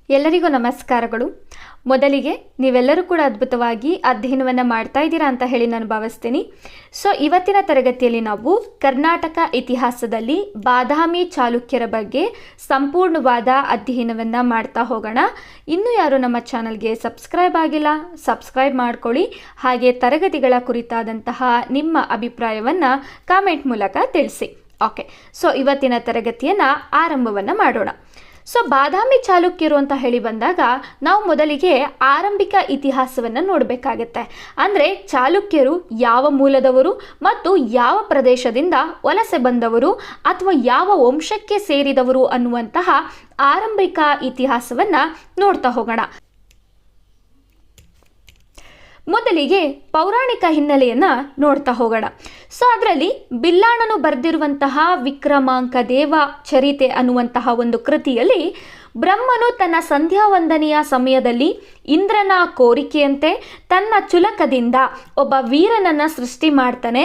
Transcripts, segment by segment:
ಎಲ್ಲರಿಗೂ ನಮಸ್ಕಾರಗಳು. ಮೊದಲಿಗೆ ನೀವೆಲ್ಲರೂ ಕೂಡ ಅದ್ಭುತವಾಗಿ ಅಧ್ಯಯನವನ್ನು ಮಾಡ್ತಾ ಇದ್ದೀರಾ ಅಂತ ಹೇಳಿ ನಾನು ಭಾವಿಸ್ತೀನಿ. ಇವತ್ತಿನ ತರಗತಿಯಲ್ಲಿ ನಾವು ಕರ್ನಾಟಕ ಇತಿಹಾಸದಲ್ಲಿ ಬಾದಾಮಿ ಚಾಲುಕ್ಯರ ಬಗ್ಗೆ ಸಂಪೂರ್ಣವಾದ ಅಧ್ಯಯನವನ್ನು ಮಾಡ್ತಾ ಹೋಗೋಣ. ಇನ್ನೂ ಯಾರು ನಮ್ಮ ಚಾನಲ್ಗೆ ಸಬ್ಸ್ಕ್ರೈಬ್ ಆಗಿಲ್ಲ, ಸಬ್ಸ್ಕ್ರೈಬ್ ಮಾಡ್ಕೊಳ್ಳಿ. ಹಾಗೆ ತರಗತಿಗಳ ಕುರಿತಾದಂತಹ ನಿಮ್ಮ ಅಭಿಪ್ರಾಯವನ್ನು ಕಾಮೆಂಟ್ ಮೂಲಕ ತಿಳಿಸಿ. ಓಕೆ, ಇವತ್ತಿನ ತರಗತಿಯನ್ನು ಆರಂಭವನ್ನು ಮಾಡೋಣ. ಬಾದಾಮಿ ಚಾಲುಕ್ಯರು ಅಂತ ಹೇಳಿ ಬಂದಾಗ ನಾವು ಮೊದಲಿಗೆ ಆರಂಭಿಕ ಇತಿಹಾಸವನ್ನು ನೋಡಬೇಕಾಗತ್ತೆ. ಅಂದರೆ ಚಾಲುಕ್ಯರು ಯಾವ ಮೂಲದವರು ಮತ್ತು ಯಾವ ಪ್ರದೇಶದಿಂದ ವಲಸೆ ಬಂದವರು ಅಥವಾ ಯಾವ ವಂಶಕ್ಕೆ ಸೇರಿದವರು ಅನ್ನುವಂತಹ ಆರಂಭಿಕ ಇತಿಹಾಸವನ್ನು ನೋಡ್ತಾ ಹೋಗೋಣ. ಮೊದಲಿಗೆ ಪೌರಾಣಿಕ ಹಿನ್ನೆಲೆಯನ್ನು ನೋಡ್ತಾ ಹೋಗೋಣ. ಅದರಲ್ಲಿ ಬಿಲ್ಲಾಣನು ಬರೆದಿರುವಂತಹ ವಿಕ್ರಮಾಂಕ ದೇವ ಚರಿತೆ ಅನ್ನುವಂತಹ ಒಂದು ಕೃತಿಯಲ್ಲಿ ಬ್ರಹ್ಮನು ತನ್ನ ಸಂಧ್ಯಾ ವಂದನೆಯ ಸಮಯದಲ್ಲಿ ಇಂದ್ರನ ಕೋರಿಕೆಯಂತೆ ತನ್ನ ಚುಲಕದಿಂದ ಒಬ್ಬ ವೀರನನ್ನು ಸೃಷ್ಟಿ ಮಾಡ್ತಾನೆ.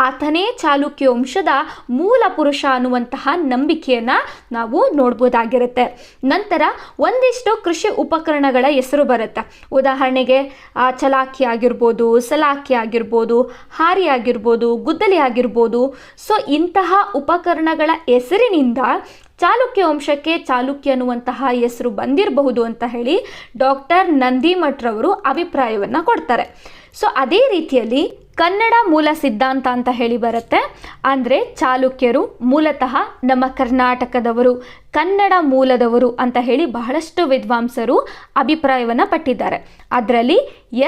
ಆತನೇ ಚಾಲುಕ್ಯ ವಂಶದ ಮೂಲ ಪುರುಷ ಅನ್ನುವಂತಹ ನಂಬಿಕೆಯನ್ನು ನಾವು ನೋಡ್ಬೋದಾಗಿರುತ್ತೆ. ನಂತರ ಒಂದಿಷ್ಟು ಕೃಷಿ ಉಪಕರಣಗಳ ಹೆಸರು ಬರುತ್ತೆ. ಉದಾಹರಣೆಗೆ ಚಲಾಕಿ ಆಗಿರ್ಬೋದು, ಸಲಾಕಿ ಆಗಿರ್ಬೋದು, ಹಾರಿ ಆಗಿರ್ಬೋದು, ಗುದ್ದಲಿ ಆಗಿರ್ಬೋದು. ಇಂತಹ ಉಪಕರಣಗಳ ಹೆಸರಿನಿಂದ ಚಾಲುಕ್ಯ ವಂಶಕ್ಕೆ ಚಾಲುಕ್ಯ ಅನ್ನುವಂತಹ ಹೆಸರು ಬಂದಿರಬಹುದು ಅಂತ ಹೇಳಿ ಡಾಕ್ಟರ್ ನಂದಿಮಠರವರು ಅಭಿಪ್ರಾಯವನ್ನು ಕೊಡ್ತಾರೆ. ಅದೇ ರೀತಿಯಲ್ಲಿ ಕನ್ನಡ ಮೂಲ ಸಿದ್ಧಾಂತ ಅಂತ ಹೇಳಿ ಬರುತ್ತೆ. ಅಂದರೆ ಚಾಲುಕ್ಯರು ಮೂಲತಃ ನಮ್ಮ ಕರ್ನಾಟಕದವರು, ಕನ್ನಡ ಮೂಲದವರು ಅಂತ ಹೇಳಿ ಬಹಳಷ್ಟು ವಿದ್ವಾಂಸರು ಅಭಿಪ್ರಾಯವನ್ನು ಪಟ್ಟಿದ್ದಾರೆ. ಅದರಲ್ಲಿ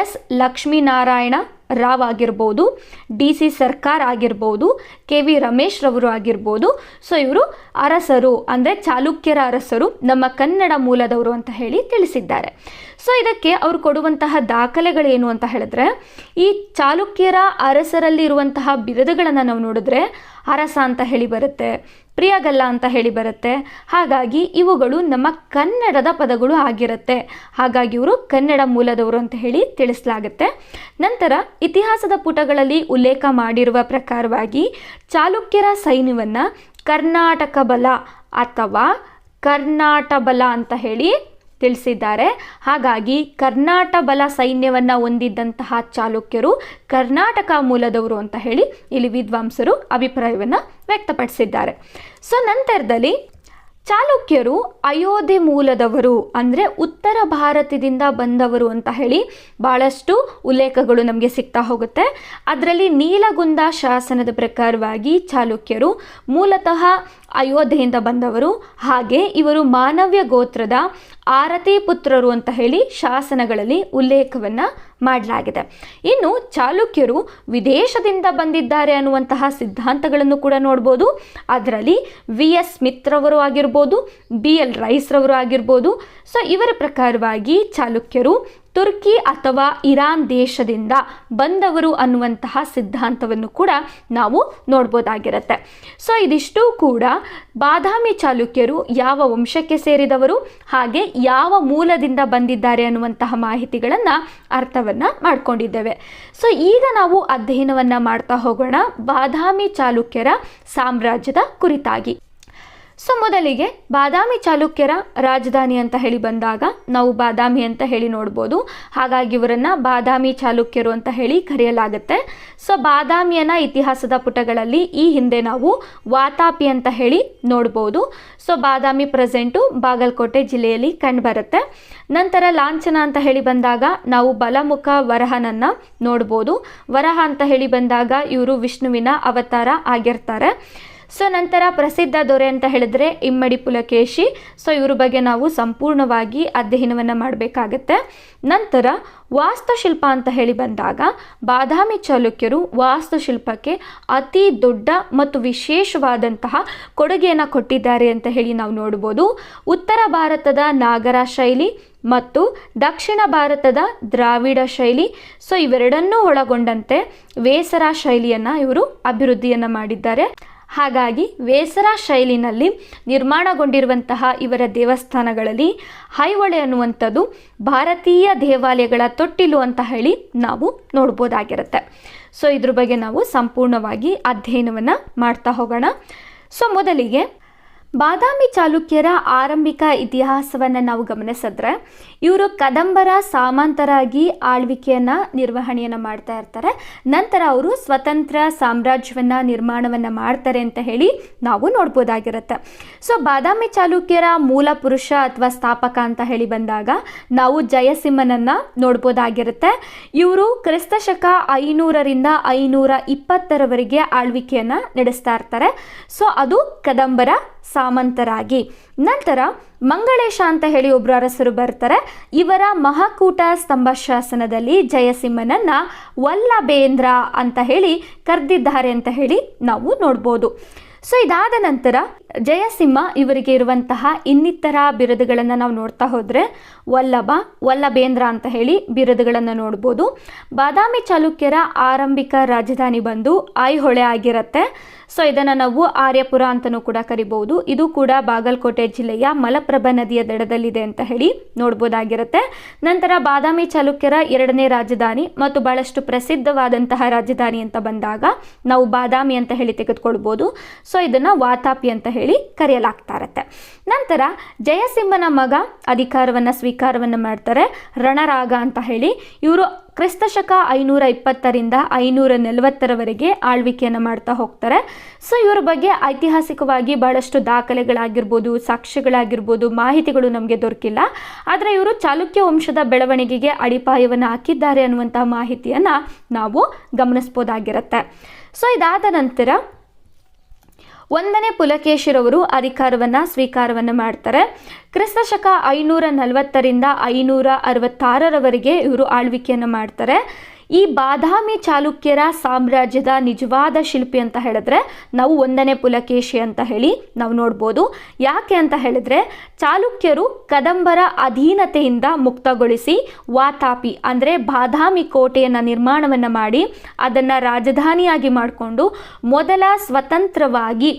ಎಸ್ ಲಕ್ಷ್ಮೀನಾರಾಯಣ ರಾವ್ ಆಗಿರ್ಬೋದು, ಡಿ.ಸಿ. ಸರ್ಕಾರ್ ಆಗಿರ್ಬೋದು, ಕೆ.ವಿ. ರಮೇಶ್ ರವರು ಆಗಿರ್ಬೋದು. ಇವರು ಅರಸರು, ಅಂದರೆ ಚಾಲುಕ್ಯರ ಅರಸರು, ನಮ್ಮ ಕನ್ನಡ ಮೂಲದವರು ಅಂತ ಹೇಳಿ ತಿಳಿಸಿದ್ದಾರೆ. ಇದಕ್ಕೆ ಅವರು ಕೊಡುವಂತಹ ದಾಖಲೆಗಳೇನು ಅಂತ ಹೇಳಿದ್ರೆ, ಈ ಚಾಲುಕ್ಯರ ಅರಸರಲ್ಲಿ ಇರುವಂತಹ ಬಿರುದುಗಳನ್ನು ನಾವು ನೋಡಿದ್ರೆ ಅರಸ ಅಂತ ಹೇಳಿ ಬರುತ್ತೆ, ಪ್ರಿಯಗಲ್ಲ ಅಂತ ಹೇಳಿ ಬರುತ್ತೆ. ಹಾಗಾಗಿ ಇವುಗಳು ನಮ್ಮ ಕನ್ನಡದ ಪದಗಳು ಆಗಿರುತ್ತೆ. ಹಾಗಾಗಿ ಇವರು ಕನ್ನಡ ಮೂಲದವರು ಅಂತ ಹೇಳಿ ತಿಳಿಸಲಾಗುತ್ತೆ. ನಂತರ ಇತಿಹಾಸದ ಪುಟಗಳಲ್ಲಿ ಉಲ್ಲೇಖ ಮಾಡಿರುವ ಪ್ರಕಾರವಾಗಿ ಚಾಲುಕ್ಯರ ಸೈನ್ಯವನ್ನು ಕರ್ನಾಟಕ ಬಲ ಅಥವಾ ಕರ್ನಾಟ ಬಲ ಅಂತ ಹೇಳಿ ತಿಳಿಸಿದ್ದಾರೆ. ಹಾಗಾಗಿ ಕರ್ನಾಟ ಬಲ ಸೈನ್ಯವನ್ನು ಹೊಂದಿದ್ದಂತಹ ಚಾಲುಕ್ಯರು ಕರ್ನಾಟಕ ಮೂಲದವರು ಅಂತ ಹೇಳಿ ಇಲ್ಲಿ ವಿದ್ವಾಂಸರು ಅಭಿಪ್ರಾಯವನ್ನು ವ್ಯಕ್ತಪಡಿಸಿದ್ದಾರೆ. ನಂತರದಲ್ಲಿ ಚಾಲುಕ್ಯರು ಅಯೋಧ್ಯೆ ಮೂಲದವರು, ಅಂದರೆ ಉತ್ತರ ಭಾರತದಿಂದ ಬಂದವರು ಅಂತ ಹೇಳಿ ಭಾಳಷ್ಟು ಉಲ್ಲೇಖಗಳು ನಮಗೆ ಸಿಗ್ತಾ ಹೋಗುತ್ತೆ. ಅದರಲ್ಲಿ ನೀಲಗುಂದ ಶಾಸನದ ಪ್ರಕಾರವಾಗಿ ಚಾಲುಕ್ಯರು ಮೂಲತಃ ಅಯೋಧ್ಯೆಯಿಂದ ಬಂದವರು. ಹಾಗೆ ಇವರು ಮಾನವ್ಯ ಗೋತ್ರದ ಆರತಿ ಪುತ್ರರು ಅಂತ ಹೇಳಿ ಶಾಸನಗಳಲ್ಲಿ ಉಲ್ಲೇಖವನ್ನು ಮಾಡಲಾಗಿದೆ. ಇನ್ನು ಚಾಲುಕ್ಯರು ವಿದೇಶದಿಂದ ಬಂದಿದ್ದಾರೆ ಅನ್ನುವಂತಹ ಸಿದ್ಧಾಂತಗಳನ್ನು ಕೂಡ ನೋಡ್ಬೋದು. ಅದರಲ್ಲಿ ವಿ.ಎಸ್. ಸ್ಮಿತ್ ರವರು ಆಗಿರ್ಬೋದು, ಬಿ.ಎಲ್. ರೈಸ್ ರವರು ಆಗಿರ್ಬೋದು. ಇವರ ಪ್ರಕಾರವಾಗಿ ಚಾಲುಕ್ಯರು ತುರ್ಕಿ ಅಥವಾ ಇರಾನ್ ದೇಶದಿಂದ ಬಂದವರು ಅನ್ನುವಂತಹ ಸಿದ್ಧಾಂತವನ್ನು ಕೂಡ ನಾವು ನೋಡ್ಬೋದಾಗಿರುತ್ತೆ. ಇದಿಷ್ಟು ಕೂಡ ಬಾದಾಮಿ ಚಾಲುಕ್ಯರು ಯಾವ ವಂಶಕ್ಕೆ ಸೇರಿದವರು, ಹಾಗೆ ಯಾವ ಮೂಲದಿಂದ ಬಂದಿದ್ದಾರೆ ಅನ್ನುವಂತಹ ಮಾಹಿತಿಗಳನ್ನು ಅರ್ಥವನ್ನು ಮಾಡ್ಕೊಂಡಿದ್ದೇವೆ. ಈಗ ನಾವು ಅಧ್ಯಯನವನ್ನು ಮಾಡ್ತಾ ಹೋಗೋಣ ಬಾದಾಮಿ ಚಾಲುಕ್ಯರ ಸಾಮ್ರಾಜ್ಯದ ಕುರಿತಾಗಿ. ಮೊದಲಿಗೆ ಬಾದಾಮಿ ಚಾಲುಕ್ಯರ ರಾಜಧಾನಿ ಅಂತ ಹೇಳಿ ಬಂದಾಗ ನಾವು ಬಾದಾಮಿ ಅಂತ ಹೇಳಿ ನೋಡ್ಬೋದು. ಹಾಗಾಗಿ ಇವರನ್ನು ಬಾದಾಮಿ ಚಾಲುಕ್ಯರು ಅಂತ ಹೇಳಿ ಕರೆಯಲಾಗುತ್ತೆ. ಬಾದಾಮಿಯನ್ನ ಇತಿಹಾಸದ ಪುಟಗಳಲ್ಲಿ ಈ ಹಿಂದೆ ನಾವು ವಾತಾಪಿ ಅಂತ ಹೇಳಿ ನೋಡ್ಬೋದು. ಬಾದಾಮಿ ಪ್ರೆಸೆಂಟು ಬಾಗಲಕೋಟೆ ಜಿಲ್ಲೆಯಲ್ಲಿ ಕಂಡುಬರುತ್ತೆ. ನಂತರ ಲಾಂಛನ ಅಂತ ಹೇಳಿ ಬಂದಾಗ ನಾವು ಬಲಮುಖ ವರಹನನ್ನು ನೋಡ್ಬೋದು. ವರಹ ಅಂತ ಹೇಳಿ ಬಂದಾಗ ಇವರು ವಿಷ್ಣುವಿನ ಅವತಾರ ಆಗಿರ್ತಾರೆ. ನಂತರ ಪ್ರಸಿದ್ಧ ದೊರೆ ಅಂತ ಹೇಳಿದ್ರೆ ಇಮ್ಮಡಿ ಪುಲಕೇಶಿ. ಇವ್ರ ಬಗ್ಗೆ ನಾವು ಸಂಪೂರ್ಣವಾಗಿ ಅಧ್ಯಯನವನ್ನು ಮಾಡಬೇಕಾಗತ್ತೆ. ನಂತರ ವಾಸ್ತುಶಿಲ್ಪ ಅಂತ ಹೇಳಿ ಬಂದಾಗ ಬಾದಾಮಿ ಚಾಲುಕ್ಯರು ವಾಸ್ತುಶಿಲ್ಪಕ್ಕೆ ಅತಿ ದೊಡ್ಡ ಮತ್ತು ವಿಶೇಷವಾದಂತಹ ಕೊಡುಗೆಯನ್ನು ಕೊಟ್ಟಿದ್ದಾರೆ ಅಂತ ಹೇಳಿ ನಾವು ನೋಡ್ಬೋದು. ಉತ್ತರ ಭಾರತದ ನಾಗರ ಶೈಲಿ ಮತ್ತು ದಕ್ಷಿಣ ಭಾರತದ ದ್ರಾವಿಡ ಶೈಲಿ, ಇವೆರಡನ್ನೂ ಒಳಗೊಂಡಂತೆ ವೇಸರ ಶೈಲಿಯನ್ನು ಇವರು ಅಭಿವೃದ್ಧಿಯನ್ನು ಮಾಡಿದ್ದಾರೆ. ಹಾಗಾಗಿ ವೇಸರ ಶೈಲಿನಲ್ಲಿ ನಿರ್ಮಾಣಗೊಂಡಿರುವಂತಹ ಇವರ ದೇವಸ್ಥಾನಗಳಲ್ಲಿ ಐಹೊಳೆ ಅನ್ನುವಂಥದ್ದು ಭಾರತೀಯ ದೇವಾಲಯಗಳ ತೊಟ್ಟಿಲು ಅಂತ ಹೇಳಿ ನಾವು ನೋಡ್ಬೋದಾಗಿರುತ್ತೆ. ಇದ್ರ ಬಗ್ಗೆ ನಾವು ಸಂಪೂರ್ಣವಾಗಿ ಅಧ್ಯಯನವನ್ನು ಮಾಡ್ತಾ ಹೋಗೋಣ. ಮೊದಲಿಗೆ ಬಾದಾಮಿ ಚಾಲುಕ್ಯರ ಆರಂಭಿಕ ಇತಿಹಾಸವನ್ನು ನಾವು ಗಮನಿಸಿದ್ರೆ ಇವರು ಕದಂಬರ ಸಾಮಂತರಾಗಿ ಆಳ್ವಿಕೆಯನ್ನು ನಿರ್ವಹಣೆಯನ್ನು ಮಾಡ್ತಾ ಇರ್ತಾರೆ. ನಂತರ ಅವರು ಸ್ವತಂತ್ರ ಸಾಮ್ರಾಜ್ಯವನ್ನು ನಿರ್ಮಾಣವನ್ನು ಮಾಡ್ತಾರೆ ಅಂತ ಹೇಳಿ ನಾವು ನೋಡ್ಬೋದಾಗಿರುತ್ತೆ. ಸೊ ಬಾದಾಮಿ ಚಾಲುಕ್ಯರ ಮೂಲ ಪುರುಷ ಅಥವಾ ಸ್ಥಾಪಕ ಅಂತ ಹೇಳಿ ಬಂದಾಗ ನಾವು ಜಯಸಿಂಹನನ್ನು ನೋಡ್ಬೋದಾಗಿರುತ್ತೆ. ಇವರು ಕ್ರಿಸ್ತಶಕ 500ರಿಂದ 520ರವರೆಗೆ ಆಳ್ವಿಕೆಯನ್ನು ನಡೆಸ್ತಾ ಇರ್ತಾರೆ. ಸೊ ಅದು ಕದಂಬರ ಸಾಮಂತರಾಗಿ. ನಂತರ ಮಂಗಳೇಶ ಅಂತ ಹೇಳಿ ಒಬ್ಬರು ಅರಸರು ಬರ್ತಾರೆ. ಇವರ ಮಹಾಕೂಟ ಸ್ತಂಭ ಶಾಸನದಲ್ಲಿ ಜಯಸಿಂಹನನ್ನ ವಲ್ಲಭೇಂದ್ರ ಅಂತ ಹೇಳಿ ಕರೆದಿದ್ದಾರೆ ಅಂತ ಹೇಳಿ ನಾವು ನೋಡ್ಬೋದು. ಸೊ ಇದಾದ ನಂತರ ಜಯಸಿಂಹ ಇವರಿಗೆ ಇರುವಂತಹ ಇನ್ನಿತರ ಬಿರುದುಗಳನ್ನು ನಾವು ನೋಡ್ತಾ ಹೋದರೆ ವಲ್ಲಭೇಂದ್ರ ಅಂತ ಹೇಳಿ ಬಿರುದುಗಳನ್ನು ನೋಡ್ಬೋದು. ಬಾದಾಮಿ ಚಾಲುಕ್ಯರ ಆರಂಭಿಕ ರಾಜಧಾನಿ ಬಂದು ಐಹೊಳೆ ಆಗಿರುತ್ತೆ. ಸೊ ಇದನ್ನು ನಾವು ಆರ್ಯಪುರ ಅಂತಲೂ ಕೂಡ ಕರಿಬಹುದು. ಇದು ಕೂಡ ಬಾಗಲಕೋಟೆ ಜಿಲ್ಲೆಯ ಮಲಪ್ರಭಾ ನದಿಯ ದಡದಲ್ಲಿದೆ ಅಂತ ಹೇಳಿ ನೋಡ್ಬೋದಾಗಿರುತ್ತೆ. ನಂತರ ಬಾದಾಮಿ ಚಾಲುಕ್ಯರ 2ನೇ ರಾಜಧಾನಿ ಮತ್ತು ಬಹಳಷ್ಟು ಪ್ರಸಿದ್ಧವಾದಂತಹ ರಾಜಧಾನಿ ಅಂತ ಬಂದಾಗ ನಾವು ಬಾದಾಮಿ ಅಂತ ಹೇಳಿ ತೆಗೆದುಕೊಳ್ಬೋದು. ಸೊ ಇದನ್ನು ವಾತಾಪಿ ಅಂತ ಹೇಳಿ ಕರೆಯಲಾಗ್ತಾ ಇರುತ್ತೆ. ನಂತರ ಜಯಸಿಂಹನ ಮಗ ಅಧಿಕಾರವನ್ನು ಸ್ವೀಕಾರವನ್ನು ಮಾಡ್ತಾರೆ, ರಣರಾಗ ಅಂತ ಹೇಳಿ. ಇವರು ಕ್ರಿಸ್ತಶಕ 520ರಿಂದ 540ರವರೆಗೆ ಆಳ್ವಿಕೆಯನ್ನು ಮಾಡ್ತಾ ಹೋಗ್ತಾರೆ. ಸೊ ಇವರ ಬಗ್ಗೆ ಐತಿಹಾಸಿಕವಾಗಿ ಬಹಳಷ್ಟು ದಾಖಲೆಗಳಾಗಿರ್ಬೋದು, ಸಾಕ್ಷ್ಯಗಳಾಗಿರ್ಬೋದು, ಮಾಹಿತಿಗಳು ನಮಗೆ ದೊರಕಿಲ್ಲ. ಆದರೆ ಇವರು ಚಾಲುಕ್ಯ ವಂಶದ ಬೆಳವಣಿಗೆಗೆ ಅಡಿಪಾಯವನ್ನು ಹಾಕಿದ್ದಾರೆ ಅನ್ನುವಂಥ ಮಾಹಿತಿಯನ್ನು ನಾವು ಗಮನಿಸ್ಬೋದಾಗಿರುತ್ತೆ. ಸೊ ಇದಾದ ನಂತರ 1ನೇ ಪುಲಕೇಶಿರವರು ಅಧಿಕಾರವನ್ನು ಸ್ವೀಕಾರವನ್ನು ಮಾಡ್ತಾರೆ. ಕ್ರಿಸ್ತಶಕ 540ರಿಂದ 566ರವರೆಗೆ ಇವರು ಆಳ್ವಿಕೆಯನ್ನು ಮಾಡ್ತಾರೆ. ಈ ಬಾದಾಮಿ ಚಾಲುಕ್ಯರ ಸಾಮ್ರಾಜ್ಯದ ನಿಜವಾದ ಶಿಲ್ಪಿ ಅಂತ ಹೇಳಿದ್ರೆ ನಾವು 1ನೇ ಪುಲಕೇಶಿ ಅಂತ ಹೇಳಿ ನಾವು ನೋಡ್ಬೋದು. ಯಾಕೆ ಅಂತ ಹೇಳಿದ್ರೆ ಚಾಲುಕ್ಯರು ಕದಂಬರ ಅಧೀನತೆಯಿಂದ ಮುಕ್ತಗೊಳಿಸಿ ವಾತಾಪಿ ಅಂದರೆ ಬಾದಾಮಿ ಕೋಟೆಯನ್ನು ನಿರ್ಮಾಣವನ್ನು ಮಾಡಿ ಅದನ್ನು ರಾಜಧಾನಿಯಾಗಿ ಮಾಡಿಕೊಂಡು ಮೊದಲ ಸ್ವತಂತ್ರವಾಗಿ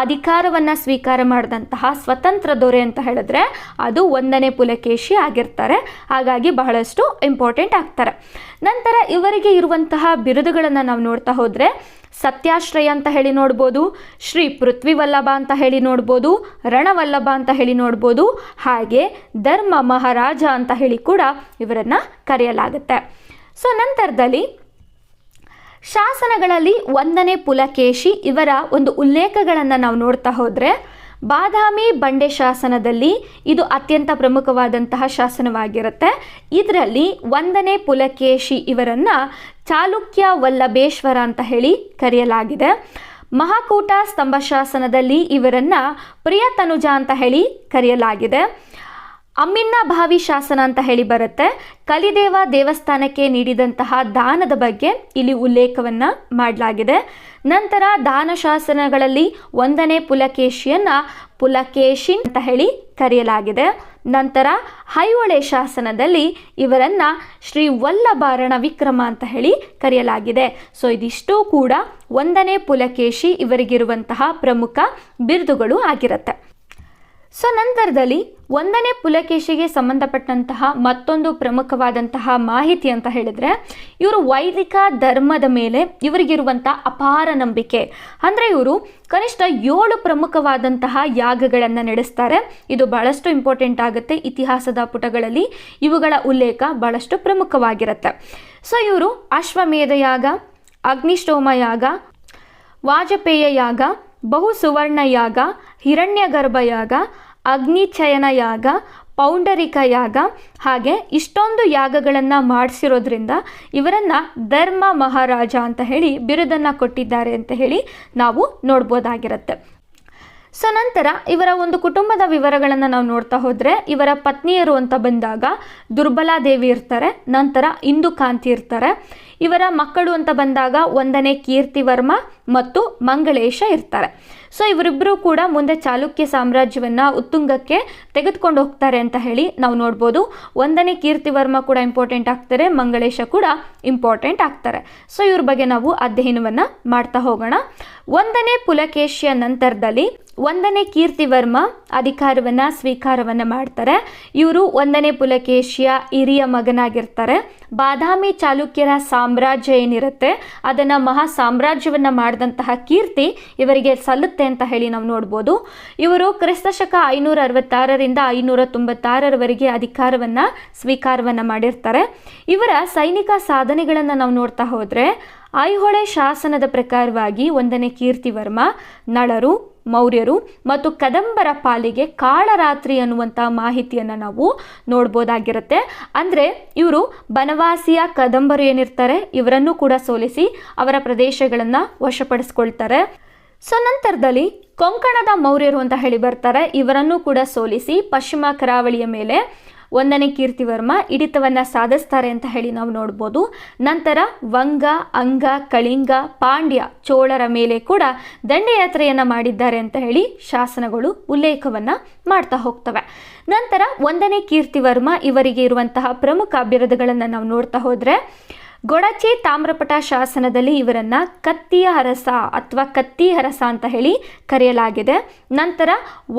ಅಧಿಕಾರವನ್ನು ಸ್ವೀಕಾರ ಮಾಡಿದಂತಹ ಸ್ವತಂತ್ರ ದೊರೆ ಅಂತ ಹೇಳಿದ್ರೆ ಅದು 1ನೇ ಪುಲಕೇಶಿ ಆಗಿರ್ತಾರೆ. ಹಾಗಾಗಿ ಬಹಳಷ್ಟು ಇಂಪಾರ್ಟೆಂಟ್ ಆಗ್ತಾರೆ. ನಂತರ ಇವರಿಗೆ ಇರುವಂತಹ ಬಿರುದುಗಳನ್ನು ನಾವು ನೋಡ್ತಾ ಹೋದರೆ ಸತ್ಯಾಶ್ರಯ ಅಂತ ಹೇಳಿ ನೋಡ್ಬೋದು, ಶ್ರೀ ಪೃಥ್ವಿವಲ್ಲಭ ಅಂತ ಹೇಳಿ ನೋಡ್ಬೋದು, ರಣವಲ್ಲಭ ಅಂತ ಹೇಳಿ ನೋಡ್ಬೋದು, ಹಾಗೆ ಧರ್ಮ ಮಹಾರಾಜ ಅಂತ ಹೇಳಿ ಕೂಡ ಇವರನ್ನು ಕರೆಯಲಾಗುತ್ತೆ. ಸೊ ನಂತರದಲ್ಲಿ ಶಾಸನಗಳಲ್ಲಿ 1ನೇ ಪುಲಕೇಶಿ ಇವರ ಒಂದು ಉಲ್ಲೇಖಗಳನ್ನು ನಾವು ನೋಡ್ತಾ ಹೋದರೆ ಬಾದಾಮಿ ಬಂಡೆ ಶಾಸನದಲ್ಲಿ ಇದು ಅತ್ಯಂತ ಪ್ರಮುಖವಾದಂತಹ ಶಾಸನವಾಗಿರುತ್ತೆ. ಇದರಲ್ಲಿ 1ನೇ ಪುಲಕೇಶಿ ಇವರನ್ನು ಚಾಲುಕ್ಯ ವಲ್ಲಭೇಶ್ವರ ಅಂತ ಹೇಳಿ ಕರೆಯಲಾಗಿದೆ. ಮಹಾಕೂಟ ಸ್ತಂಭ ಶಾಸನದಲ್ಲಿ ಇವರನ್ನು ಪ್ರಿಯತನುಜ ಅಂತ ಹೇಳಿ ಕರೆಯಲಾಗಿದೆ. ಅಮ್ಮಿನ್ನಭಾವಿ ಶಾಸನ ಅಂತ ಹೇಳಿ ಬರುತ್ತೆ. ಕಲಿದೇವ ದೇವಸ್ಥಾನಕ್ಕೆ ನೀಡಿದಂತಹ ದಾನದ ಬಗ್ಗೆ ಇಲ್ಲಿ ಉಲ್ಲೇಖವನ್ನು ಮಾಡಲಾಗಿದೆ. ನಂತರ ದಾನ ಶಾಸನಗಳಲ್ಲಿ 1ನೇ ಪುಲಕೇಶಿಯನ್ನು ಪುಲಕೇಶಿನ್ ಅಂತ ಹೇಳಿ ಕರೆಯಲಾಗಿದೆ. ನಂತರ ಐಹೊಳೆ ಶಾಸನದಲ್ಲಿ ಇವರನ್ನು ಶ್ರೀ ವಲ್ಲಭಾರಣ ವಿಕ್ರಮ ಅಂತ ಹೇಳಿ ಕರೆಯಲಾಗಿದೆ. ಸೊ ಇದಿಷ್ಟು ಕೂಡ 1ನೇ ಪುಲಕೇಶಿ ಇವರಿಗಿರುವಂತಹ ಪ್ರಮುಖ ಬಿರುದುಗಳು ಆಗಿರುತ್ತೆ. ಸೊ ನಂತರದಲ್ಲಿ 1ನೇ ಪುಲಕೇಶಿಗೆ ಸಂಬಂಧಪಟ್ಟಂತಹ ಮತ್ತೊಂದು ಪ್ರಮುಖವಾದಂತಹ ಮಾಹಿತಿ ಅಂತ ಹೇಳಿದರೆ ಇವರು ವೈದಿಕ ಧರ್ಮದ ಮೇಲೆ ಇವರಿಗಿರುವಂಥ ಅಪಾರ ನಂಬಿಕೆ. ಅಂದರೆ ಇವರು ಕನಿಷ್ಠ 7 ಪ್ರಮುಖವಾದಂತಹ ಯಾಗಗಳನ್ನು ನಡೆಸ್ತಾರೆ. ಇದು ಬಹಳಷ್ಟು ಇಂಪಾರ್ಟೆಂಟ್ ಆಗುತ್ತೆ. ಇತಿಹಾಸದ ಪುಟಗಳಲ್ಲಿ ಇವುಗಳ ಉಲ್ಲೇಖ ಬಹಳಷ್ಟು ಪ್ರಮುಖವಾಗಿರುತ್ತೆ. ಸೊ ಇವರು ಅಶ್ವಮೇಧ ಯಾಗ, ಅಗ್ನಿಷ್ಟೋಮ ಯಾಗ, ವಾಜಪೇಯ ಯಾಗ, ಬಹು ಸುವರ್ಣ ಯಾಗ, ಹಿರಣ್ಯಗರ್ಭ ಯಾಗ, ಅಗ್ನಿಚಯನ ಯಾಗ, ಪೌಂಡರಿಕ ಯಾಗ, ಹಾಗೆ ಇಷ್ಟೊಂದು ಯಾಗಗಳನ್ನು ಮಾಡಿಸಿರೋದ್ರಿಂದ ಇವರನ್ನು ಧರ್ಮ ಮಹಾರಾಜ ಅಂತ ಹೇಳಿ ಬಿರುದನ್ನು ಕೊಟ್ಟಿದ್ದಾರೆ ಅಂತ ಹೇಳಿ ನಾವು ನೋಡ್ಬೋದಾಗಿರುತ್ತೆ. ಸೊ ನಂತರ ಇವರ ಒಂದು ಕುಟುಂಬದ ವಿವರಗಳನ್ನು ನಾವು ನೋಡ್ತಾ ಹೋದರೆ ಇವರ ಪತ್ನಿಯರು ಅಂತ ಬಂದಾಗ ದುರ್ಬಲಾದೇವಿ ಇರ್ತಾರೆ, ನಂತರ ಇಂದುಕಾಂತಿ ಇರ್ತಾರೆ. ಇವರ ಮಕ್ಕಳು ಅಂತ ಬಂದಾಗ 1ನೇ ಕೀರ್ತಿವರ್ಮ ಮತ್ತು ಮಂಗಳೇಶ ಇರ್ತಾರೆ. ಸೊ ಇವರಿಬ್ಬರು ಕೂಡ ಮುಂದೆ ಚಾಲುಕ್ಯ ಸಾಮ್ರಾಜ್ಯವನ್ನು ಉತ್ತುಂಗಕ್ಕೆ ತೆಗೆದುಕೊಂಡು ಹೋಗ್ತಾರೆ ಅಂತ ಹೇಳಿ ನಾವು ನೋಡ್ಬೋದು. 1ನೇ ಕೀರ್ತಿವರ್ಮ ಕೂಡ ಇಂಪಾರ್ಟೆಂಟ್ ಆಗ್ತಾರೆ, ಮಂಗಳೇಶ ಕೂಡ ಇಂಪಾರ್ಟೆಂಟ್ ಆಗ್ತಾರೆ. ಸೊ ಇವ್ರ ಬಗ್ಗೆ ನಾವು ಅಧ್ಯಯನವನ್ನು ಮಾಡ್ತಾ ಹೋಗೋಣ. 1ನೇ ಪುಲಕೇಶಿಯ ನಂತರದಲ್ಲಿ ಒಂದನೇ ಕೀರ್ತಿವರ್ಮ ಅಧಿಕಾರವನ್ನು ಸ್ವೀಕಾರವನ್ನು ಮಾಡ್ತಾರೆ. ಇವರು ಒಂದನೇ ಪುಲಕೇಶಿಯ ಹಿರಿಯ ಮಗನಾಗಿರ್ತಾರೆ. ಬಾದಾಮಿ ಚಾಲುಕ್ಯರ ಸಾಮ್ರಾಜ್ಯ ಏನಿರುತ್ತೆ ಅದನ್ನು ಮಹಾ ಸಾಮ್ರಾಜ್ಯವನ್ನು ಮಾಡಿದಂತಹ ಕೀರ್ತಿ ಇವರಿಗೆ ಸಲ್ಲುತ್ತೆ ಅಂತ ಹೇಳಿ ನಾವು ನೋಡ್ಬೋದು. ಇವರು ಕ್ರಿಸ್ತಶಕ 566ರಿಂದ 596ರವರೆಗೆ ಅಧಿಕಾರವನ್ನು ಸ್ವೀಕಾರವನ್ನು ಮಾಡಿರ್ತಾರೆ. ಇವರ ಸೈನಿಕ ಸಾಧನೆಗಳನ್ನು ನಾವು ನೋಡ್ತಾ ಹೋದರೆ ಐಹೊಳೆ ಶಾಸನದ ಪ್ರಕಾರವಾಗಿ ಒಂದನೇ ಕೀರ್ತಿವರ್ಮ ನಳರು, ಮೌರ್ಯರು ಮತ್ತು ಕದಂಬರ ಪಾಲಿಗೆ ಕಾಳರಾತ್ರಿ ಅನ್ನುವಂಥ ಮಾಹಿತಿಯನ್ನು ನಾವು ನೋಡ್ಬೋದಾಗಿರುತ್ತೆ. ಅಂದರೆ ಇವರು ಬನವಾಸಿಯ ಕದಂಬರು ಏನಿರ್ತಾರೆ ಇವರನ್ನು ಕೂಡ ಸೋಲಿಸಿ ಅವರ ಪ್ರದೇಶಗಳನ್ನು ವಶಪಡಿಸ್ಕೊಳ್ತಾರೆ. ಸೊ ನಂತರದಲ್ಲಿ ಕೊಂಕಣದ ಮೌರ್ಯರು ಅಂತ ಹೇಳಿ ಬರ್ತಾರೆ. ಇವರನ್ನು ಕೂಡ ಸೋಲಿಸಿ ಪಶ್ಚಿಮ ಕರಾವಳಿಯ ಮೇಲೆ ಒಂದನೇ ಕೀರ್ತಿವರ್ಮ ಹಿಡಿತವನ್ನು ಸಾಧಿಸ್ತಾರೆ ಅಂತ ಹೇಳಿ ನಾವು ನೋಡ್ಬೋದು. ನಂತರ ವಂಗ, ಅಂಗ, ಕಳಿಂಗ, ಪಾಂಡ್ಯ, ಚೋಳರ ಮೇಲೆ ಕೂಡ ದಂಡಯಾತ್ರೆಯನ್ನು ಮಾಡಿದ್ದಾರೆ ಅಂತ ಹೇಳಿ ಶಾಸನಗಳು ಉಲ್ಲೇಖವನ್ನು ಮಾಡ್ತಾ ಹೋಗ್ತವೆ. ನಂತರ ಒಂದನೇ ಕೀರ್ತಿವರ್ಮ ಇವರಿಗೆ ಇರುವಂತಹ ಪ್ರಮುಖ ಬಿರುದುಗಳನ್ನು ನಾವು ನೋಡ್ತಾ ಹೋದರೆ ಗೊಡಚಿ ತಾಮ್ರಪಟ ಶಾಸನದಲ್ಲಿ ಇವರನ್ನು ಕತ್ತಿಯ ಅರಸ ಅಥವಾ ಕತ್ತಿ ಅರಸ ಅಂತ ಹೇಳಿ ಕರೆಯಲಾಗಿದೆ. ನಂತರ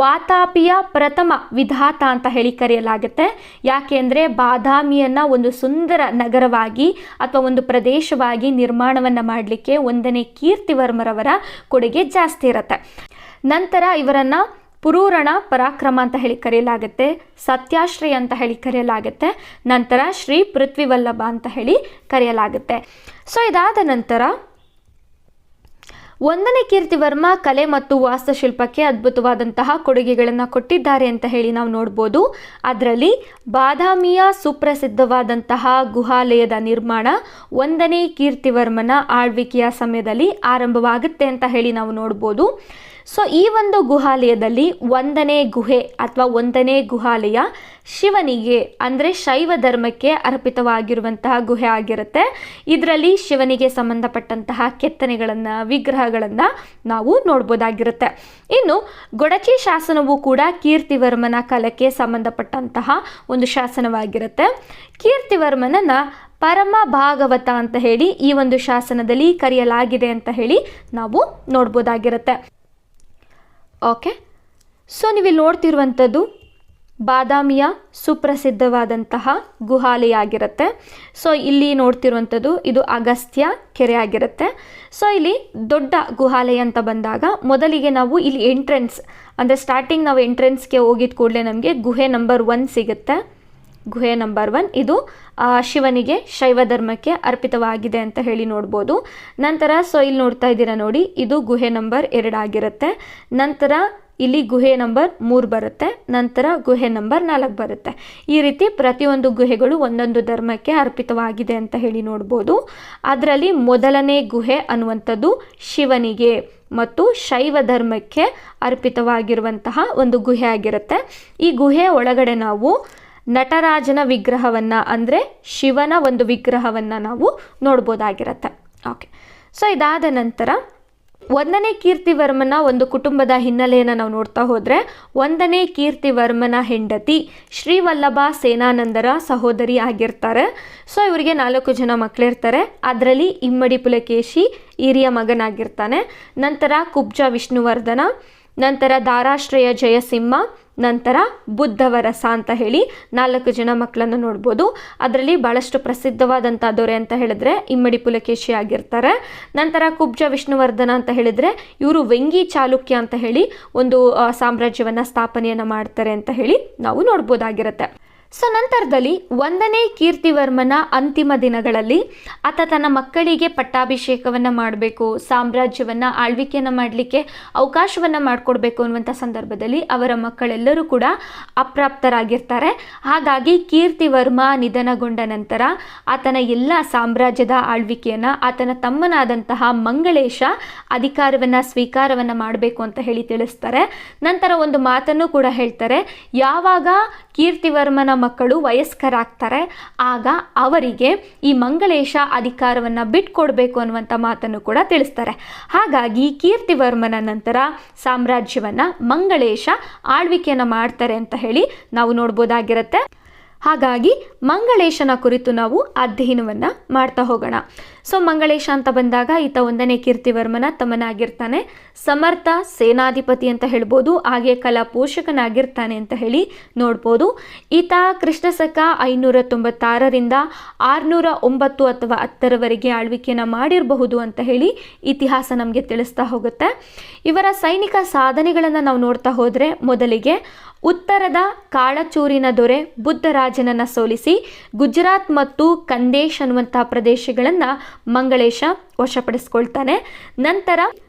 ವಾತಾಪಿಯ ಪ್ರಥಮ ವಿಧಾತ ಅಂತ ಹೇಳಿ ಕರೆಯಲಾಗುತ್ತೆ. ಯಾಕೆ ಅಂದರೆ ಬಾದಾಮಿಯನ್ನು ಒಂದು ಸುಂದರ ನಗರವಾಗಿ ಅಥವಾ ಒಂದು ಪ್ರದೇಶವಾಗಿ ನಿರ್ಮಾಣವನ್ನು ಮಾಡಲಿಕ್ಕೆ ಒಂದನೇ ಕೀರ್ತಿವರ್ಮರವರ ಕೊಡುಗೆ ಜಾಸ್ತಿ ಇರುತ್ತೆ. ನಂತರ ಇವರನ್ನು ಪುರೂರಣ ಪರಾಕ್ರಮ ಅಂತ ಹೇಳಿ ಕರೆಯಲಾಗುತ್ತೆ, ಸತ್ಯಾಶ್ರಯ ಅಂತ ಹೇಳಿ ಕರೆಯಲಾಗುತ್ತೆ, ನಂತರ ಶ್ರೀ ಪೃಥ್ವಿವಲ್ಲಭ ಅಂತ ಹೇಳಿ ಕರೆಯಲಾಗುತ್ತೆ. ಸೊ ಇದಾದ ನಂತರ ಒಂದನೇ ಕೀರ್ತಿವರ್ಮ ಕಲೆ ಮತ್ತು ವಾಸ್ತುಶಿಲ್ಪಕ್ಕೆ ಅದ್ಭುತವಾದಂತಹ ಕೊಡುಗೆಗಳನ್ನು ಕೊಟ್ಟಿದ್ದಾರೆ ಅಂತ ಹೇಳಿ ನಾವು ನೋಡ್ಬೋದು. ಅದರಲ್ಲಿ ಬಾದಾಮಿಯ ಸುಪ್ರಸಿದ್ಧವಾದಂತಹ ಗುಹಾಲಯದ ನಿರ್ಮಾಣ ಒಂದನೇ ಕೀರ್ತಿವರ್ಮನ ಆಳ್ವಿಕೆಯ ಸಮಯದಲ್ಲಿ ಆರಂಭವಾಗುತ್ತೆ ಅಂತ ಹೇಳಿ ನಾವು ನೋಡ್ಬೋದು. ಸೊ ಈ ಒಂದು ಗುಹಾಲಯದಲ್ಲಿ ಒಂದನೇ ಗುಹೆ ಅಥವಾ ಒಂದನೇ ಗುಹಾಲಯ ಶಿವನಿಗೆ ಅಂದರೆ ಶೈವ ಧರ್ಮಕ್ಕೆ ಅರ್ಪಿತವಾಗಿರುವಂತಹ ಗುಹೆ ಆಗಿರುತ್ತೆ. ಇದರಲ್ಲಿ ಶಿವನಿಗೆ ಸಂಬಂಧಪಟ್ಟಂತಹ ಕೆತ್ತನೆಗಳನ್ನು, ವಿಗ್ರಹಗಳನ್ನು ನಾವು ನೋಡ್ಬೋದಾಗಿರುತ್ತೆ. ಇನ್ನು ಗೊಡಚಿ ಶಾಸನವು ಕೂಡ ಕೀರ್ತಿವರ್ಮನ ಕಾಲಕ್ಕೆ ಸಂಬಂಧಪಟ್ಟಂತಹ ಒಂದು ಶಾಸನವಾಗಿರುತ್ತೆ. ಕೀರ್ತಿವರ್ಮನನ್ನು ಪರಮ ಭಾಗವತ ಅಂತ ಹೇಳಿ ಈ ಒಂದು ಶಾಸನದಲ್ಲಿ ಕರೆಯಲಾಗಿದೆ ಅಂತ ಹೇಳಿ ನಾವು ನೋಡ್ಬೋದಾಗಿರುತ್ತೆ. ಓಕೆ, ಸೊ ನೀವಿಲ್ಲಿ ನೋಡ್ತಿರುವಂಥದ್ದು ಬಾದಾಮಿಯ ಸುಪ್ರಸಿದ್ಧವಾದಂತಹ ಗುಹಾಲಯ ಆಗಿರುತ್ತೆ. ಸೊ ಇಲ್ಲಿ ನೋಡ್ತಿರುವಂಥದ್ದು ಇದು ಅಗಸ್ತ್ಯ ಕೆರೆ ಆಗಿರುತ್ತೆ. ಸೊ ಇಲ್ಲಿ ದೊಡ್ಡ ಗುಹಾಲಯ ಅಂತ ಬಂದಾಗ ಮೊದಲಿಗೆ ನಾವು ಇಲ್ಲಿ ಎಂಟ್ರೆನ್ಸ್ ಅಂದರೆ ಸ್ಟಾರ್ಟಿಂಗ್ ನಾವು ಎಂಟ್ರೆನ್ಸ್ಗೆ ಹೋಗಿದ ಕೂಡಲೇ ನಮಗೆ ಗುಹೆ ನಂಬರ್ 1 ಸಿಗುತ್ತೆ. ಗುಹೆ ನಂಬರ್ 1 ಇದು ಶಿವನಿಗೆ ಶೈವ ಧರ್ಮಕ್ಕೆ ಅರ್ಪಿತವಾಗಿದೆ ಅಂತ ಹೇಳಿ ನೋಡ್ಬೋದು. ನಂತರ ಸೊ ಇಲ್ಲಿ ನೋಡ್ತಾ ಇದ್ದೀರಾ ನೋಡಿ, ಇದು ಗುಹೆ ನಂಬರ್ 2 ಆಗಿರುತ್ತೆ. ನಂತರ ಇಲ್ಲಿ ಗುಹೆ ನಂಬರ್ 3 ಬರುತ್ತೆ. ನಂತರ ಗುಹೆ ನಂಬರ್ 4 ಬರುತ್ತೆ. ಈ ರೀತಿ ಪ್ರತಿಯೊಂದು ಗುಹೆಗಳು ಒಂದೊಂದು ಧರ್ಮಕ್ಕೆ ಅರ್ಪಿತವಾಗಿದೆ ಅಂತ ಹೇಳಿ ನೋಡ್ಬೋದು. ಅದರಲ್ಲಿ ಮೊದಲನೇ ಗುಹೆ ಅನ್ನುವಂಥದ್ದು ಶಿವನಿಗೆ ಮತ್ತು ಶೈವ ಧರ್ಮಕ್ಕೆ ಅರ್ಪಿತವಾಗಿರುವಂತಹ ಒಂದು ಗುಹೆ ಆಗಿರುತ್ತೆ. ಈ ಗುಹೆ ಒಳಗಡೆ ನಾವು ನಟರಾಜನ ವಿಗ್ರಹವನ್ನು ಅಂದರೆ ಶಿವನ ಒಂದು ವಿಗ್ರಹವನ್ನು ನಾವು ನೋಡ್ಬೋದಾಗಿರುತ್ತೆ. ಓಕೆ, ಸೊ ಇದಾದ ನಂತರ ಒಂದನೇ ಕೀರ್ತಿವರ್ಮನ ಒಂದು ಕುಟುಂಬದ ಹಿನ್ನೆಲೆಯನ್ನು ನಾವು ನೋಡ್ತಾ ಹೋದರೆ ಒಂದನೇ ಕೀರ್ತಿವರ್ಮನ ಹೆಂಡತಿ ಶ್ರೀವಲ್ಲಭ ಸೇನಾನಂದರ ಸಹೋದರಿ ಆಗಿರ್ತಾರೆ. ಸೊ ಇವರಿಗೆ 4 ಜನ ಮಕ್ಕಳಿರ್ತಾರೆ. ಅದರಲ್ಲಿ ಇಮ್ಮಡಿ ಪುಲಕೇಶಿ ಹಿರಿಯ ಮಗನಾಗಿರ್ತಾನೆ. ನಂತರ ಕುಬ್ಜ ವಿಷ್ಣುವರ್ಧನ, ನಂತರ ದಾರಾಶ್ರಯ ಜಯಸಿಂಹ, ನಂತರ ಬುದ್ಧವರಸ ಅಂತ ಹೇಳಿ 4 ಜನ ಮಕ್ಕಳನ್ನು ನೋಡ್ಬೋದು. ಅದರಲ್ಲಿ ಭಾಳಷ್ಟು ಪ್ರಸಿದ್ಧವಾದಂಥ ದೊರೆ ಅಂತ ಹೇಳಿದ್ರೆ ಇಮ್ಮಡಿ ಪುಲಕೇಶಿ ಆಗಿರ್ತಾರೆ. ನಂತರ ಕುಬ್ಜ ವಿಷ್ಣುವರ್ಧನ ಅಂತ ಹೇಳಿದರೆ ಇವರು ವೆಂಗಿ ಚಾಲುಕ್ಯ ಅಂತ ಹೇಳಿ ಒಂದು ಸಾಮ್ರಾಜ್ಯವನ್ನು ಸ್ಥಾಪನೆಯನ್ನು ಮಾಡ್ತಾರೆ ಅಂತ ಹೇಳಿ ನಾವು ನೋಡ್ಬೋದಾಗಿರುತ್ತೆ. ಸೊ ನಂತರದಲ್ಲಿ ಒಂದನೇ ಕೀರ್ತಿವರ್ಮನ ಅಂತಿಮ ದಿನಗಳಲ್ಲಿ ಆತ ತನ್ನ ಮಕ್ಕಳಿಗೆ ಪಟ್ಟಾಭಿಷೇಕವನ್ನು ಮಾಡಬೇಕು, ಸಾಮ್ರಾಜ್ಯವನ್ನು ಆಳ್ವಿಕೆಯನ್ನು ಮಾಡಲಿಕ್ಕೆ ಅವಕಾಶವನ್ನು ಮಾಡಿಕೊಡ್ಬೇಕು ಅನ್ನುವಂಥ ಸಂದರ್ಭದಲ್ಲಿ ಅವರ ಮಕ್ಕಳೆಲ್ಲರೂ ಕೂಡ ಅಪ್ರಾಪ್ತರಾಗಿರ್ತಾರೆ. ಹಾಗಾಗಿ ಕೀರ್ತಿವರ್ಮ ನಿಧನಗೊಂಡ ನಂತರ ಆತನ ಎಲ್ಲ ಸಾಮ್ರಾಜ್ಯದ ಆಳ್ವಿಕೆಯನ್ನು ಆತನ ತಮ್ಮನಾದಂತಹ ಮಂಗಳೇಶ ಅಧಿಕಾರವನ್ನು ಸ್ವೀಕಾರವನ್ನು ಮಾಡಬೇಕು ಅಂತ ಹೇಳಿ ತಿಳಿಸ್ತಾರೆ. ನಂತರ ಒಂದು ಮಾತನ್ನು ಕೂಡ ಹೇಳ್ತಾರೆ, ಯಾವಾಗ ಕೀರ್ತಿವರ್ಮನ ಮಕ್ಕಳು ವಯಸ್ಕರಾಗ್ತಾರೆ ಆಗ ಅವರಿಗೆ ಈ ಮಂಗಳೇಶ ಅಧಿಕಾರವನ್ನು ಬಿಟ್ಕೊಡ್ಬೇಕು ಅನ್ನುವಂಥ ಮಾತನ್ನು ಕೂಡ ತಿಳಿಸ್ತಾರೆ. ಹಾಗಾಗಿ ಕೀರ್ತಿವರ್ಮನ ನಂತರ ಸಾಮ್ರಾಜ್ಯವನ್ನು ಮಂಗಳೇಶ ಆಳ್ವಿಕೆಯನ್ನು ಮಾಡ್ತಾರೆ ಅಂತ ಹೇಳಿ ನಾವು ನೋಡ್ಬೋದಾಗಿರುತ್ತೆ. ಹಾಗಾಗಿ ಮಂಗಳೇಶನ ಕುರಿತು ನಾವು ಅಧ್ಯಯನವನ್ನು ಮಾಡ್ತಾ ಹೋಗೋಣ. ಸೊ ಮಂಗಳೇಶ ಅಂತ ಬಂದಾಗ ಈತ 1ನೇ ಕೀರ್ತಿವರ್ಮನ ತಮ್ಮನಾಗಿರ್ತಾನೆ, ಸಮರ್ಥ ಸೇನಾಧಿಪತಿ ಅಂತ ಹೇಳ್ಬೋದು, ಹಾಗೆ ಕಲಾ ಪೋಷಕನಾಗಿರ್ತಾನೆ ಅಂತ ಹೇಳಿ ನೋಡ್ಬೋದು. ಈತ ಕ್ರಿಸ್ತಶಕ 596ರಿಂದ 609 ಅಥವಾ 10ರವರೆಗೆ ಆಳ್ವಿಕೆಯನ್ನು ಮಾಡಿರಬಹುದು ಅಂತ ಹೇಳಿ ಇತಿಹಾಸ ನಮಗೆ ತಿಳಿಸ್ತಾ ಹೋಗುತ್ತೆ. ಇವರ ಸೈನಿಕ ಸಾಧನೆಗಳನ್ನು ನಾವು ನೋಡ್ತಾ ಹೋದರೆ, ಮೊದಲಿಗೆ ಉತ್ತರದ ಕಾಳಚೂರಿನ ದೊರೆ ಬುದ್ಧರಾಜನನ್ನು ಸೋಲಿಸಿ ಗುಜರಾತ್ ಮತ್ತು ಖಂದೇಶ್ ಅನ್ನುವಂತಹ ಪ್ರದೇಶಗಳನ್ನು ಮಂಗಳೇಶ ವಶಪಡಿಸ್ಕೊಳ್ತಾನೆ. ನಂತರ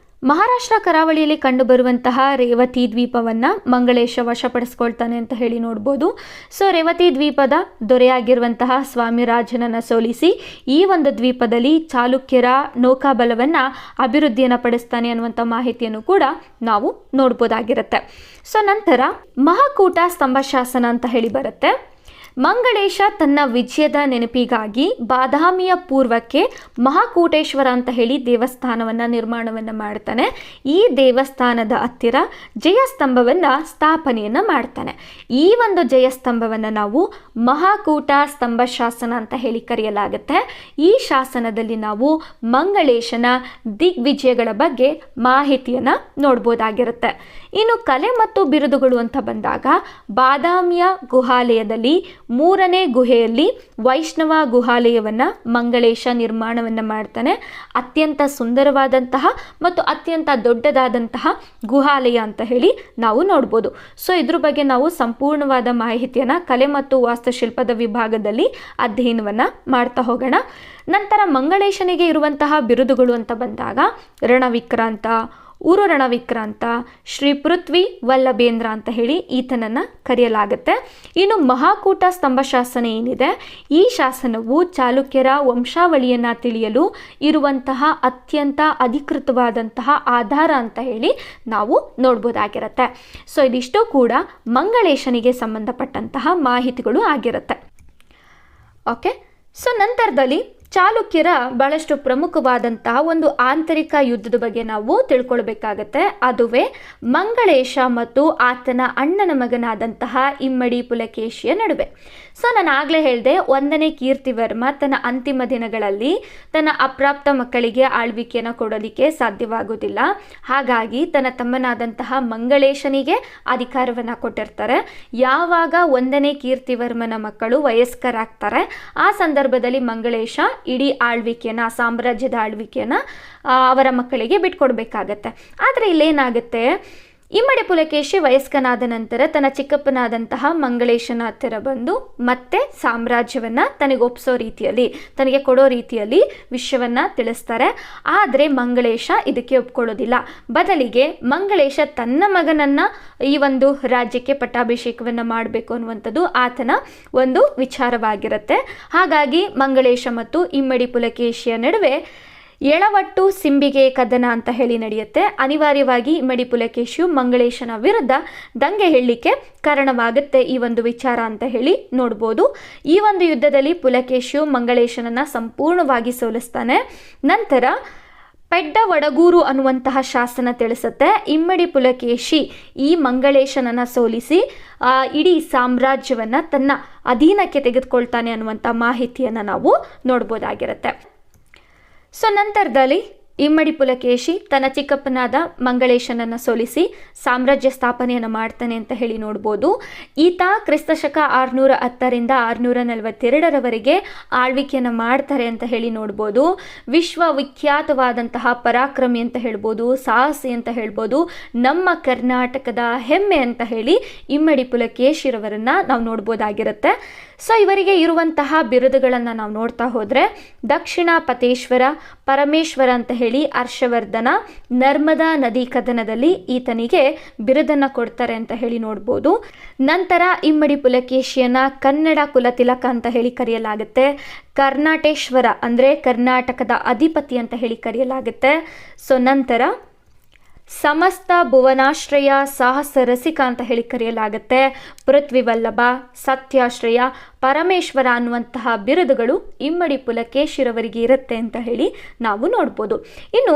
ಮಹಾರಾಷ್ಟ್ರ ಕರಾವಳಿಯಲ್ಲಿ ಕಂಡುಬರುವಂತಹ ರೇವತಿ ದ್ವೀಪವನ್ನು ಮಂಗಳೇಶ ವಶಪಡಿಸ್ಕೊಳ್ತಾನೆ ಅಂತ ಹೇಳಿ ನೋಡ್ಬೋದು. ಸೊ ರೇವತಿ ದ್ವೀಪದ ದೊರೆಯಾಗಿರುವಂತಹ ಸ್ವಾಮಿರಾಜನನ್ನು ಸೋಲಿಸಿ ಈ ಒಂದು ದ್ವೀಪದಲ್ಲಿ ಚಾಲುಕ್ಯರ ನೌಕಾಬಲವನ್ನು ಅಭಿವೃದ್ಧಿಯನ್ನು ಪಡಿಸ್ತಾನೆ ಅನ್ನುವಂಥ ಮಾಹಿತಿಯನ್ನು ಕೂಡ ನಾವು ನೋಡ್ಬೋದಾಗಿರುತ್ತೆ. ಸೊ ನಂತರ ಮಹಾಕೂಟ ಸ್ತಂಭ ಶಾಸನ ಅಂತ ಹೇಳಿ ಬರುತ್ತೆ. ಮಂಗಳೇಶ ತನ್ನ ವಿಜಯದ ನೆನಪಿಗಾಗಿ ಬಾದಾಮಿಯ ಪೂರ್ವಕ್ಕೆ ಮಹಾಕೂಟೇಶ್ವರ ಅಂತ ಹೇಳಿ ದೇವಸ್ಥಾನವನ್ನು ನಿರ್ಮಾಣವನ್ನು ಮಾಡ್ತಾನೆ. ಈ ದೇವಸ್ಥಾನದ ಹತ್ತಿರ ಜಯಸ್ತಂಭವನ್ನು ಸ್ಥಾಪನೆಯನ್ನು ಮಾಡ್ತಾನೆ. ಈ ಒಂದು ಜಯಸ್ತಂಭವನ್ನು ನಾವು ಮಹಾಕೂಟ ಸ್ತಂಭ ಶಾಸನ ಅಂತ ಹೇಳಿ ಕರೆಯಲಾಗುತ್ತೆ. ಈ ಶಾಸನದಲ್ಲಿ ನಾವು ಮಂಗಳೇಶನ ದಿಗ್ವಿಜಯಗಳ ಬಗ್ಗೆ ಮಾಹಿತಿಯನ್ನು ನೋಡ್ಬೋದಾಗಿರುತ್ತೆ. ಇನ್ನು ಕಲೆ ಮತ್ತು ಬಿರುದುಗಳು ಅಂತ ಬಂದಾಗ, ಬಾದಾಮಿಯ ಗುಹಾಲಯದಲ್ಲಿ 3ನೇ ಗುಹೆಯಲ್ಲಿ ವೈಷ್ಣವ ಗುಹಾಲಯವನ್ನು ಮಂಗಳೇಶ ನಿರ್ಮಾಣವನ್ನು ಮಾಡ್ತಾನೆ. ಅತ್ಯಂತ ಸುಂದರವಾದಂತಹ ಮತ್ತು ಅತ್ಯಂತ ದೊಡ್ಡದಾದಂತಹ ಗುಹಾಲಯ ಅಂತ ಹೇಳಿ ನಾವು ನೋಡ್ಬೋದು. ಸೊ ಇದ್ರ ಬಗ್ಗೆ ನಾವು ಸಂಪೂರ್ಣವಾದ ಮಾಹಿತಿಯನ್ನು ಕಲೆ ಮತ್ತು ವಾಸ್ತುಶಿಲ್ಪದ ವಿಭಾಗದಲ್ಲಿ ಅಧ್ಯಯನವನ್ನು ಮಾಡ್ತಾ ಹೋಗೋಣ. ನಂತರ ಮಂಗಳೇಶನಿಗೆ ಇರುವಂತಹ ಬಿರುದುಗಳು ಅಂತ ಬಂದಾಗ, ರಣವಿಕ್ರಾಂತ, ಊರು ರಣವಿಕ್ರಾಂತ, ಶ್ರೀ ಪೃಥ್ವಿ ವಲ್ಲಭೇಂದ್ರ ಅಂತ ಹೇಳಿ ಈತನನ್ನು ಕರೆಯಲಾಗುತ್ತೆ. ಇನ್ನು ಮಹಾಕೂಟ ಸ್ತಂಭ ಶಾಸನ ಏನಿದೆ, ಈ ಶಾಸನವು ಚಾಲುಕ್ಯರ ವಂಶಾವಳಿಯನ್ನು ತಿಳಿಯಲು ಇರುವಂತಹ ಅತ್ಯಂತ ಅಧಿಕೃತವಾದಂತಹ ಆಧಾರ ಅಂತ ಹೇಳಿ ನಾವು ನೋಡ್ಬೋದಾಗಿರುತ್ತೆ. ಸೊ ಇದಿಷ್ಟು ಕೂಡ ಮಂಗಳೇಶನಿಗೆ ಸಂಬಂಧಪಟ್ಟಂತಹ ಮಾಹಿತಿಗಳು ಆಗಿರುತ್ತೆ. ಓಕೆ, ಸೊ ನಂತರದಲ್ಲಿ ಚಾಲುಕ್ಯರ ಬಹಳಷ್ಟು ಪ್ರಮುಖವಾದಂತಹ ಒಂದು ಆಂತರಿಕ ಯುದ್ಧದ ಬಗ್ಗೆ ನಾವು ತಿಳ್ಕೊಳ್ಬೇಕಾಗತ್ತೆ. ಅದುವೇ ಮಂಗಳೇಶ ಮತ್ತು ಆತನ ಅಣ್ಣನ ಮಗನಾದಂತಹ ಇಮ್ಮಡಿ ಪುಲಕೇಶಿಯ ನಡುವೆ. ಸೊ ನಾನು ಆಗಲೇ ಹೇಳಿದೆ, 1ನೇ ಕೀರ್ತಿವರ್ಮ ತನ್ನ ಅಂತಿಮ ದಿನಗಳಲ್ಲಿ ತನ್ನ ಅಪ್ರಾಪ್ತ ಮಕ್ಕಳಿಗೆ ಆಳ್ವಿಕೆಯನ್ನು ಕೊಡೋದಕ್ಕೆ ಸಾಧ್ಯವಾಗುವುದಿಲ್ಲ. ಹಾಗಾಗಿ ತನ್ನ ತಮ್ಮನಾದಂತಹ ಮಂಗಳೇಶನಿಗೆ ಅಧಿಕಾರವನ್ನು ಕೊಟ್ಟಿರ್ತಾರೆ. ಯಾವಾಗ 1ನೇ ಕೀರ್ತಿವರ್ಮನ ಮಕ್ಕಳು ವಯಸ್ಕರಾಗ್ತಾರೆ, ಆ ಸಂದರ್ಭದಲ್ಲಿ ಮಂಗಳೇಶ ಇಡೀ ಆಳ್ವಿಕೆಯನ್ನು, ಸಾಮ್ರಾಜ್ಯದ ಆಳ್ವಿಕೆಯನ್ನು ಅವರ ಮಕ್ಕಳಿಗೆ ಬಿಟ್ಕೊಡ್ಬೇಕಾಗತ್ತೆ. ಆದರೆ ಇಲ್ಲೇನಾಗುತ್ತೆ, ಇಮ್ಮಡಿ ಪುಲಕೇಶಿ ವಯಸ್ಕನಾದ ನಂತರ ತನ್ನ ಚಿಕ್ಕಪ್ಪನಾದಂತಹ ಮಂಗಳೇಶನ ಹತ್ತಿರ ಬಂದು ಮತ್ತೆ ಸಾಮ್ರಾಜ್ಯವನ್ನು ತನಗೆ ಒಪ್ಪಿಸೋ ರೀತಿಯಲ್ಲಿ, ತನಗೆ ಕೊಡೋ ರೀತಿಯಲ್ಲಿ ವಿಷಯವನ್ನು ತಿಳಿಸ್ತಾರೆ. ಆದರೆ ಮಂಗಳೇಶ ಇದಕ್ಕೆ ಒಪ್ಕೊಳ್ಳೋದಿಲ್ಲ. ಬದಲಿಗೆ ಮಂಗಳೇಶ ತನ್ನ ಮಗನನ್ನು ಈ ಒಂದು ರಾಜ್ಯಕ್ಕೆ ಪಟ್ಟಾಭಿಷೇಕವನ್ನು ಮಾಡಬೇಕು ಅನ್ನುವಂಥದ್ದು ಆತನ ಒಂದು ವಿಚಾರವಾಗಿರುತ್ತೆ. ಹಾಗಾಗಿ ಮಂಗಳೇಶ ಮತ್ತು ಇಮ್ಮಡಿ ಪುಲಕೇಶಿಯ ನಡುವೆ ಎಳವಟ್ಟು ಸಿಂಬಿಗೆ ಕದನ ಅಂತ ಹೇಳಿ ನಡೆಯುತ್ತೆ. ಅನಿವಾರ್ಯವಾಗಿ ಇಮ್ಮಡಿ ಪುಲಕೇಶಿಯು ಮಂಗಳೇಶನ ವಿರುದ್ಧ ದಂಗೆ ಹೇಳಲಿಕ್ಕೆ ಕಾರಣವಾಗುತ್ತೆ ಈ ಒಂದು ವಿಚಾರ ಅಂತ ಹೇಳಿ ನೋಡ್ಬೋದು. ಈ ಒಂದು ಯುದ್ಧದಲ್ಲಿ ಪುಲಕೇಶಿಯು ಮಂಗಳೇಶನನ್ನು ಸಂಪೂರ್ಣವಾಗಿ ಸೋಲಿಸ್ತಾನೆ. ನಂತರ ಪೆಡ್ಡ ವಡಗೂರು ಅನ್ನುವಂತಹ ಶಾಸನ ತಿಳಿಸುತ್ತೆ, ಇಮ್ಮಡಿ ಪುಲಕೇಶಿ ಈ ಮಂಗಳೇಶನನ್ನು ಸೋಲಿಸಿ ಇಡೀ ಸಾಮ್ರಾಜ್ಯವನ್ನು ತನ್ನ ಅಧೀನಕ್ಕೆ ತೆಗೆದುಕೊಳ್ತಾನೆ ಅನ್ನುವಂಥ ಮಾಹಿತಿಯನ್ನು ನಾವು ನೋಡ್ಬೋದಾಗಿರುತ್ತೆ. ಸೊ ನಂತರದಲ್ಲಿ ಇಮ್ಮಡಿ ಪುಲಕೇಶಿ ತನ್ನ ಚಿಕ್ಕಪ್ಪನಾದ ಮಂಗಳೇಶನನ್ನು ಸೋಲಿಸಿ ಸಾಮ್ರಾಜ್ಯ ಸ್ಥಾಪನೆಯನ್ನು ಮಾಡ್ತಾನೆ ಅಂತ ಹೇಳಿ ನೋಡ್ಬೋದು. ಈತ ಕ್ರಿಸ್ತಶಕ 610ರಿಂದ 642ರವರೆಗೆ ಆಳ್ವಿಕೆಯನ್ನು ಮಾಡ್ತಾರೆ ಅಂತ ಹೇಳಿ ನೋಡ್ಬೋದು. ವಿಶ್ವವಿಖ್ಯಾತವಾದಂತಹ ಪರಾಕ್ರಮಿ ಅಂತ ಹೇಳ್ಬೋದು, ಸಾಹಸಿ ಅಂತ ಹೇಳ್ಬೋದು, ನಮ್ಮ ಕರ್ನಾಟಕದ ಹೆಮ್ಮೆ ಅಂತ ಹೇಳಿ ಇಮ್ಮಡಿ ಪುಲಕೇಶಿರವರನ್ನು ನಾವು ನೋಡ್ಬೋದಾಗಿರುತ್ತೆ. ಸೊ ಇವರಿಗೆ ಇರುವಂತಹ ಬಿರುದುಗಳನ್ನು ನಾವು ನೋಡ್ತಾ ಹೋದರೆ, ದಕ್ಷಿಣ ಪತೇಶ್ವರ, ಪರಮೇಶ್ವರ ಅಂತ ಹೇಳಿ ಹರ್ಷವರ್ಧನ ನರ್ಮದಾ ನದಿ ಕದನದಲ್ಲಿ ಈತನಿಗೆ ಬಿರುದನ್ನು ಕೊಡ್ತಾರೆ ಅಂತ ಹೇಳಿ ನೋಡ್ಬೋದು. ನಂತರ ಇಮ್ಮಡಿ ಪುಲಕೇಶಿಯನ್ನ ಕನ್ನಡ ಕುಲತಿಲಕ ಅಂತ ಹೇಳಿ ಕರೆಯಲಾಗುತ್ತೆ. ಕರ್ನಾಟೇಶ್ವರ ಅಂದರೆ ಕರ್ನಾಟಕದ ಅಧಿಪತಿ ಅಂತ ಹೇಳಿ ಕರೆಯಲಾಗುತ್ತೆ. ಸೊ ನಂತರ ಸಮಸ್ತ ಭುವನಾಶ್ರಯ, ಸಾಹಸ ರಸಿಕ ಅಂತ ಹೇಳಿ ಕರೆಯಲಾಗುತ್ತೆ. ಪೃಥ್ವಿವಲ್ಲಭ, ಸತ್ಯಾಶ್ರಯ, ಪರಮೇಶ್ವರ ಅನ್ನುವಂತಹ ಬಿರುದುಗಳು ಇಮ್ಮಡಿ ಪುಲಕೇಶಿರವರಿಗೆ ಇರುತ್ತೆ ಅಂತ ಹೇಳಿ ನಾವು ನೋಡ್ಬೋದು. ಇನ್ನು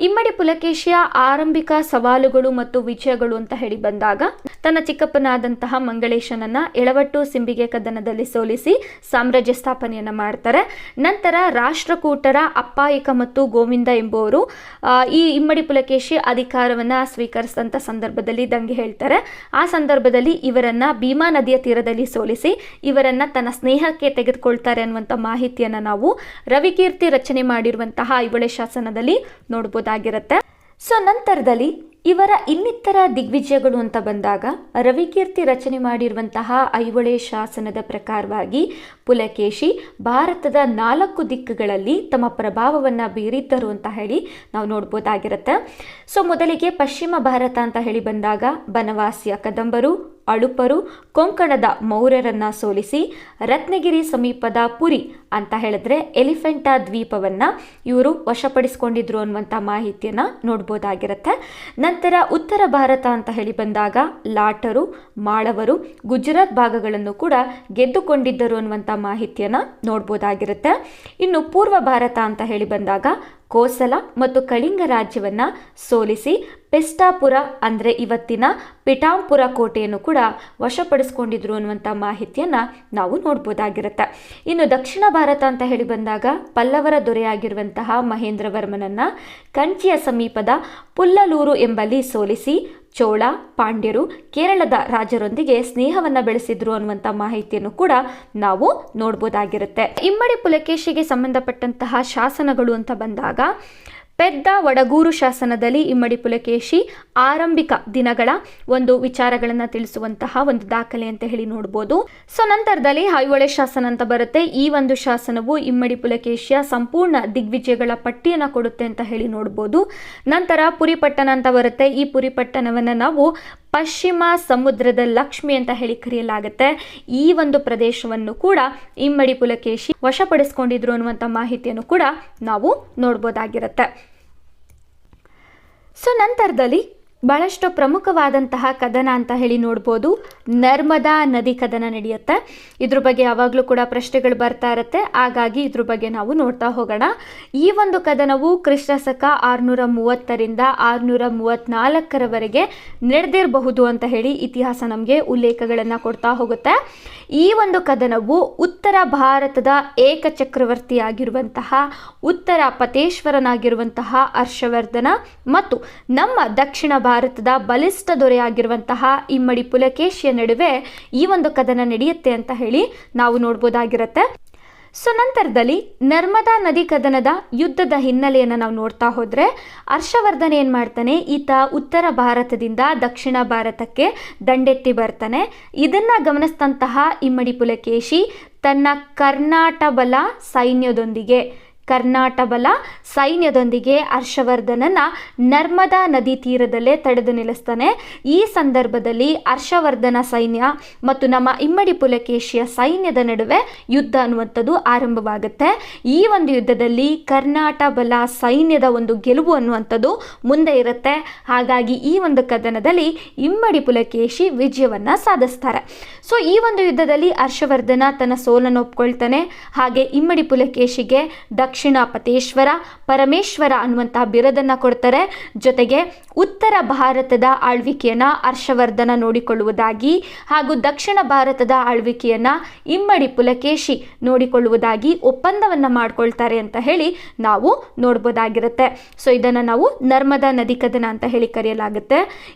ಇಮ್ಮಡಿ ಪುಲಕೇಶಿಯ ಆರಂಭಿಕ ಸವಾಲುಗಳು ಮತ್ತು ವಿಜಯಗಳು ಅಂತ ಹೇಳಿ ಬಂದಾಗ ತನ್ನ ಚಿಕ್ಕಪ್ಪನಾದಂತಹ ಮಂಗಳೇಶನನ್ನ ಎಳವಟ್ಟು ಸಿಂಬಿಗೆ ಕದನದಲ್ಲಿ ಸೋಲಿಸಿ ಸಾಮ್ರಾಜ್ಯ ಸ್ಥಾಪನೆಯನ್ನ ಮಾಡ್ತಾರೆ. ನಂತರ ರಾಷ್ಟ್ರಕೂಟರ ಅಪ್ಪಾಯಿಕ ಮತ್ತು ಗೋವಿಂದ ಎಂಬುವರು ಈ ಇಮ್ಮಡಿ ಪುಲಕೇಶಿ ಅಧಿಕಾರವನ್ನ ಸ್ವೀಕರಿಸಿದಂಥ ಸಂದರ್ಭದಲ್ಲಿ ದಂಗೆ ಹೇಳ್ತಾರೆ. ಆ ಸಂದರ್ಭದಲ್ಲಿ ಇವರನ್ನ ಭೀಮಾ ನದಿಯ ತೀರದಲ್ಲಿ ಸೋಲಿಸಿ ಇವರನ್ನ ತನ್ನ ಸ್ನೇಹಕ್ಕೆ ತೆಗೆದುಕೊಳ್ತಾರೆ ಅನ್ನುವಂಥ ಮಾಹಿತಿಯನ್ನು ನಾವು ರವಿಕೀರ್ತಿ ರಚನೆ ಮಾಡಿರುವಂತಹ ಐಹೊಳೆ ಶಾಸನದಲ್ಲಿ ನೋಡ್ಬೋದಾಗಿರುತ್ತೆ. ಸೊ ನಂತರದಲ್ಲಿ ಇವರ ಇನ್ನಿತರ ದಿಗ್ವಿಜಯಗಳು ಅಂತ ಬಂದಾಗ ರವಿಕೀರ್ತಿ ರಚನೆ ಮಾಡಿರುವಂತಹ ಐಹೊಳೆ ಶಾಸನದ ಪ್ರಕಾರವಾಗಿ ಪುಲಕೇಶಿ ಭಾರತದ 4 ದಿಕ್ಕುಗಳಲ್ಲಿ ತಮ್ಮ ಪ್ರಭಾವವನ್ನು ಬೀರಿದ್ದರು ಅಂತ ಹೇಳಿ ನಾವು ನೋಡ್ಬೋದಾಗಿರುತ್ತೆ. ಸೊ ಮೊದಲಿಗೆ ಪಶ್ಚಿಮ ಭಾರತ ಅಂತ ಹೇಳಿ ಬಂದಾಗ ಬನವಾಸಿಯ ಕದಂಬರು, ಅಳುಪರು, ಕೊಂಕಣದ ಮೌರ್ಯರನ್ನ ಸೋಲಿಸಿ ರತ್ನಗಿರಿ ಸಮೀಪದ ಪುರಿ ಅಂತ ಹೇಳಿದ್ರೆ ಎಲಿಫೆಂಟಾ ದ್ವೀಪವನ್ನು ಇವರು ವಶಪಡಿಸಿಕೊಂಡಿದ್ರು ಅನ್ನುವಂಥ ಮಾಹಿತಿಯನ್ನು ನೋಡ್ಬೋದಾಗಿರುತ್ತೆ. ನಂತರ ಉತ್ತರ ಭಾರತ ಅಂತ ಹೇಳಿ ಬಂದಾಗ ಲಾಟರು, ಮಾಳವರು, ಗುಜರಾತ್ ಭಾಗಗಳನ್ನು ಕೂಡ ಗೆದ್ದುಕೊಂಡಿದ್ದರು ಅನ್ನುವಂಥ ಮಾಹಿತಿಯನ್ನು ನೋಡ್ಬೋದಾಗಿರುತ್ತೆ. ಇನ್ನು ಪೂರ್ವ ಭಾರತ ಅಂತ ಹೇಳಿ ಬಂದಾಗ ಕೋಸಲ ಮತ್ತು ಕಳಿಂಗ ರಾಜ್ಯವನ್ನು ಸೋಲಿಸಿ ಪೆಸ್ಟಾಪುರ ಅಂದರೆ ಇವತ್ತಿನ ಪಿಠಾಂಪುರ ಕೋಟೆಯನ್ನು ಕೂಡ ವಶಪಡಿಸಿಕೊಂಡಿದ್ರು ಅನ್ನುವಂಥ ಮಾಹಿತಿಯನ್ನು ನಾವು ನೋಡ್ಬೋದಾಗಿರುತ್ತೆ. ಇನ್ನು ದಕ್ಷಿಣ ಭಾರತ ಅಂತ ಹೇಳಿ ಬಂದಾಗ ಪಲ್ಲವರ ದೊರೆಯಾಗಿರುವಂತಹ ಮಹೇಂದ್ರವರ್ಮನನ್ನು ಕಂಚಿಯ ಸಮೀಪದ ಪುಲ್ಲಲೂರು ಎಂಬಲ್ಲಿ ಸೋಲಿಸಿ ಚೋಳ, ಪಾಂಡ್ಯರು ಕೇರಳದ ರಾಜರೊಂದಿಗೆ ಸ್ನೇಹವನ್ನು ಬೆಳೆಸಿದ್ರು ಅನ್ನುವಂಥ ಮಾಹಿತಿಯನ್ನು ಕೂಡ ನಾವು ನೋಡ್ಬೋದಾಗಿರುತ್ತೆ. ಇಮ್ಮಡಿ ಪುಲಕೇಶಿಗೆ ಸಂಬಂಧಪಟ್ಟಂತಹ ಶಾಸನಗಳು ಅಂತ ಬಂದಾಗ ಪೆದ್ದ ವಡಗೂರು ಶಾಸನದಲ್ಲಿ ಇಮ್ಮಡಿ ಪುಲಕೇಶಿ ಆರಂಭಿಕ ದಿನಗಳ ಒಂದು ವಿಚಾರಗಳನ್ನು ತಿಳಿಸುವಂತಹ ಒಂದು ದಾಖಲೆ ಅಂತ ಹೇಳಿ ನೋಡ್ಬೋದು. ಸೊ ನಂತರದಲ್ಲಿ ಐಹೊಳೆ ಶಾಸನ ಅಂತ ಬರುತ್ತೆ. ಈ ಒಂದು ಶಾಸನವು ಇಮ್ಮಡಿ ಪುಲಕೇಶಿಯ ಸಂಪೂರ್ಣ ದಿಗ್ವಿಜಯಗಳ ಪಟ್ಟಿಯನ್ನು ಕೊಡುತ್ತೆ ಅಂತ ಹೇಳಿ ನೋಡ್ಬೋದು. ನಂತರ ಪುರಿಪಟ್ಟಣ ಅಂತ ಬರುತ್ತೆ. ಈ ಪುರಿಪಟ್ಟಣವನ್ನು ನಾವು ಪಶ್ಚಿಮ ಸಮುದ್ರದ ಲಕ್ಷ್ಮಿ ಅಂತ ಹೇಳಿ ಕರೆಯಲಾಗುತ್ತೆ. ಈ ಒಂದು ಪ್ರದೇಶವನ್ನು ಕೂಡ ಇಮ್ಮಡಿ ಪುಲಕೇಶಿ ವಶಪಡಿಸಿಕೊಂಡಿದ್ರು ಅನ್ನುವಂಥ ಮಾಹಿತಿಯನ್ನು ಕೂಡ ನಾವು ನೋಡ್ಬೋದಾಗಿರುತ್ತೆ. ಸೊ ನಂತರದಲ್ಲಿ ಬಹಳಷ್ಟು ಪ್ರಮುಖವಾದಂತಹ ಕದನ ಅಂತ ಹೇಳಿ ನೋಡ್ಬೋದು. ನರ್ಮದಾ ನದಿ ಕದನ ನಡೆಯುತ್ತೆ. ಇದ್ರ ಬಗ್ಗೆ ಯಾವಾಗಲೂ ಕೂಡ ಪ್ರಶ್ನೆಗಳು ಬರ್ತಾ ಇರುತ್ತೆ. ಹಾಗಾಗಿ ಇದ್ರ ಬಗ್ಗೆ ನಾವು ನೋಡ್ತಾ ಹೋಗೋಣ. ಈ ಒಂದು ಕದನವು ಕ್ರಿಸ್ತಶಕ 630ರಿಂದ 634ರವರೆಗೆ ನಡೆದಿರಬಹುದು ಅಂತ ಹೇಳಿ ಇತಿಹಾಸ ನಮಗೆ ಉಲ್ಲೇಖಗಳನ್ನು ಕೊಡ್ತಾ ಹೋಗುತ್ತೆ. ಈ ಒಂದು ಕದನವು ಉತ್ತರ ಭಾರತದ ಏಕಚಕ್ರವರ್ತಿಯಾಗಿರುವಂತಹ ಉತ್ತರ ಪತೇಶ್ವರನಾಗಿರುವಂತಹ ಹರ್ಷವರ್ಧನ ಮತ್ತು ನಮ್ಮ ದಕ್ಷಿಣ ಭಾರತದ ಬಲಿಷ್ಠ ದೊರೆಯಾಗಿರುವಂತಹ ಇಮ್ಮಡಿ ಪುಲಕೇಶಿಯ ನಡುವೆ ಈ ಒಂದು ಕದನ ನಡೆಯುತ್ತೆ ಅಂತ ಹೇಳಿ ನಾವು ನೋಡ್ಬೋದಾಗಿರುತ್ತೆ. ಸೊ ನಂತರದಲ್ಲಿ ನರ್ಮದಾ ನದಿ ಕದನದ ಯುದ್ಧದ ಹಿನ್ನೆಲೆಯನ್ನು ನಾವು ನೋಡ್ತಾ ಹೋದರೆ ಹರ್ಷವರ್ಧನ ಏನು ಮಾಡ್ತಾನೆ, ಈತ ಉತ್ತರ ಭಾರತದಿಂದ ದಕ್ಷಿಣ ಭಾರತಕ್ಕೆ ದಂಡೆತ್ತಿ ಬರ್ತಾನೆ. ಇದನ್ನು ಗಮನಿಸಿದಂತಹ ಇಮ್ಮಡಿ ಪುಲಕೇಶಿ ತನ್ನ ಕರ್ನಾಟಬಲ ಸೈನ್ಯದೊಂದಿಗೆ ಹರ್ಷವರ್ಧನನ ನರ್ಮದಾ ನದಿ ತೀರದಲ್ಲೇ ತಡೆದು ನಿಲ್ಲಿಸ್ತಾನೆ. ಈ ಸಂದರ್ಭದಲ್ಲಿ ಹರ್ಷವರ್ಧನ ಸೈನ್ಯ ಮತ್ತು ನಮ್ಮ ಇಮ್ಮಡಿ ಪುಲಕೇಶಿಯ ಸೈನ್ಯದ ನಡುವೆ ಯುದ್ಧ ಅನ್ನುವಂಥದ್ದು ಆರಂಭವಾಗುತ್ತೆ. ಈ ಒಂದು ಯುದ್ಧದಲ್ಲಿ ಕರ್ನಾಟಬಲ ಸೈನ್ಯದ ಒಂದು ಗೆಲುವು ಅನ್ನುವಂಥದ್ದು ಮುಂದೆ ಇರುತ್ತೆ. ಹಾಗಾಗಿ ಈ ಒಂದು ಕದನದಲ್ಲಿ ಇಮ್ಮಡಿ ಪುಲಕೇಶಿ ವಿಜಯವನ್ನು ಸಾಧಿಸ್ತಾರೆ. ಸೊ ಈ ಒಂದು ಯುದ್ಧದಲ್ಲಿ ಹರ್ಷವರ್ಧನ ತನ್ನ ಸೋಲನ್ನು ಒಪ್ಕೊಳ್ತಾನೆ. ಹಾಗೆ ಇಮ್ಮಡಿ ಪುಲಕೇಶಿಗೆ ದಕ್ಷಿಣ ಪತೇಶ್ವರ, ಪರಮೇಶ್ವರ ಅನ್ನುವಂತಹ ಬಿರುದನ್ನು ಕೊಡ್ತಾರೆ. ಜೊತೆಗೆ ಉತ್ತರ ಭಾರತದ ಆಳ್ವಿಕೆಯನ್ನು ಹರ್ಷವರ್ಧನ ನೋಡಿಕೊಳ್ಳುವುದಾಗಿ ಹಾಗೂ ದಕ್ಷಿಣ ಭಾರತದ ಆಳ್ವಿಕೆಯನ್ನು ಇಮ್ಮಡಿ ಪುಲಕೇಶಿ ನೋಡಿಕೊಳ್ಳುವುದಾಗಿ ಒಪ್ಪಂದವನ್ನು ಮಾಡ್ಕೊಳ್ತಾರೆ ಅಂತ ಹೇಳಿ ನಾವು ನೋಡ್ಬೋದಾಗಿರುತ್ತೆ. ಸೊ ಇದನ್ನು ನಾವು ನರ್ಮದಾ ನದಿ ಕದನ ಅಂತ ಹೇಳಿ ಕರೆಯಲಾಗುತ್ತೆ.